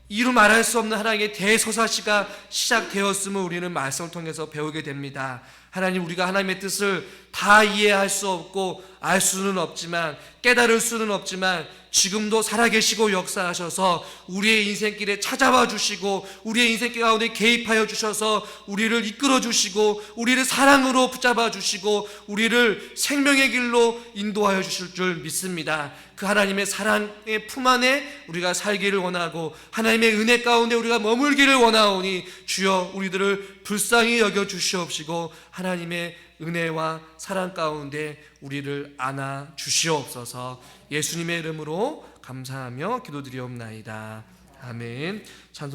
이루 말할 수 없는 하나님의 대서사시가 시작되었음을 우리는 말씀을 통해서 배우게 됩니다. 하나님, 우리가 하나님의 뜻을 다 이해할 수 없고 알 수는 없지만, 깨달을 수는 없지만 지금도 살아계시고 역사하셔서 우리의 인생길에 찾아와 주시고 우리의 인생길 가운데 개입하여 주셔서 우리를 이끌어 주시고 우리를 사랑으로 붙잡아 주시고 우리를 생명의 길로 인도하여 주실 줄 믿습니다. 그 하나님의 사랑의 품 안에 우리가 살기를 원하고 하나님의 은혜 가운데 우리가 머물기를 원하오니 주여 우리들을 불쌍히 여겨 주시옵시고 하나님의 은혜와 사랑 가운데 우리를 안아 주시옵소서. 예수님의 이름으로 감사하며 기도드리옵나이다. 아멘. 찬송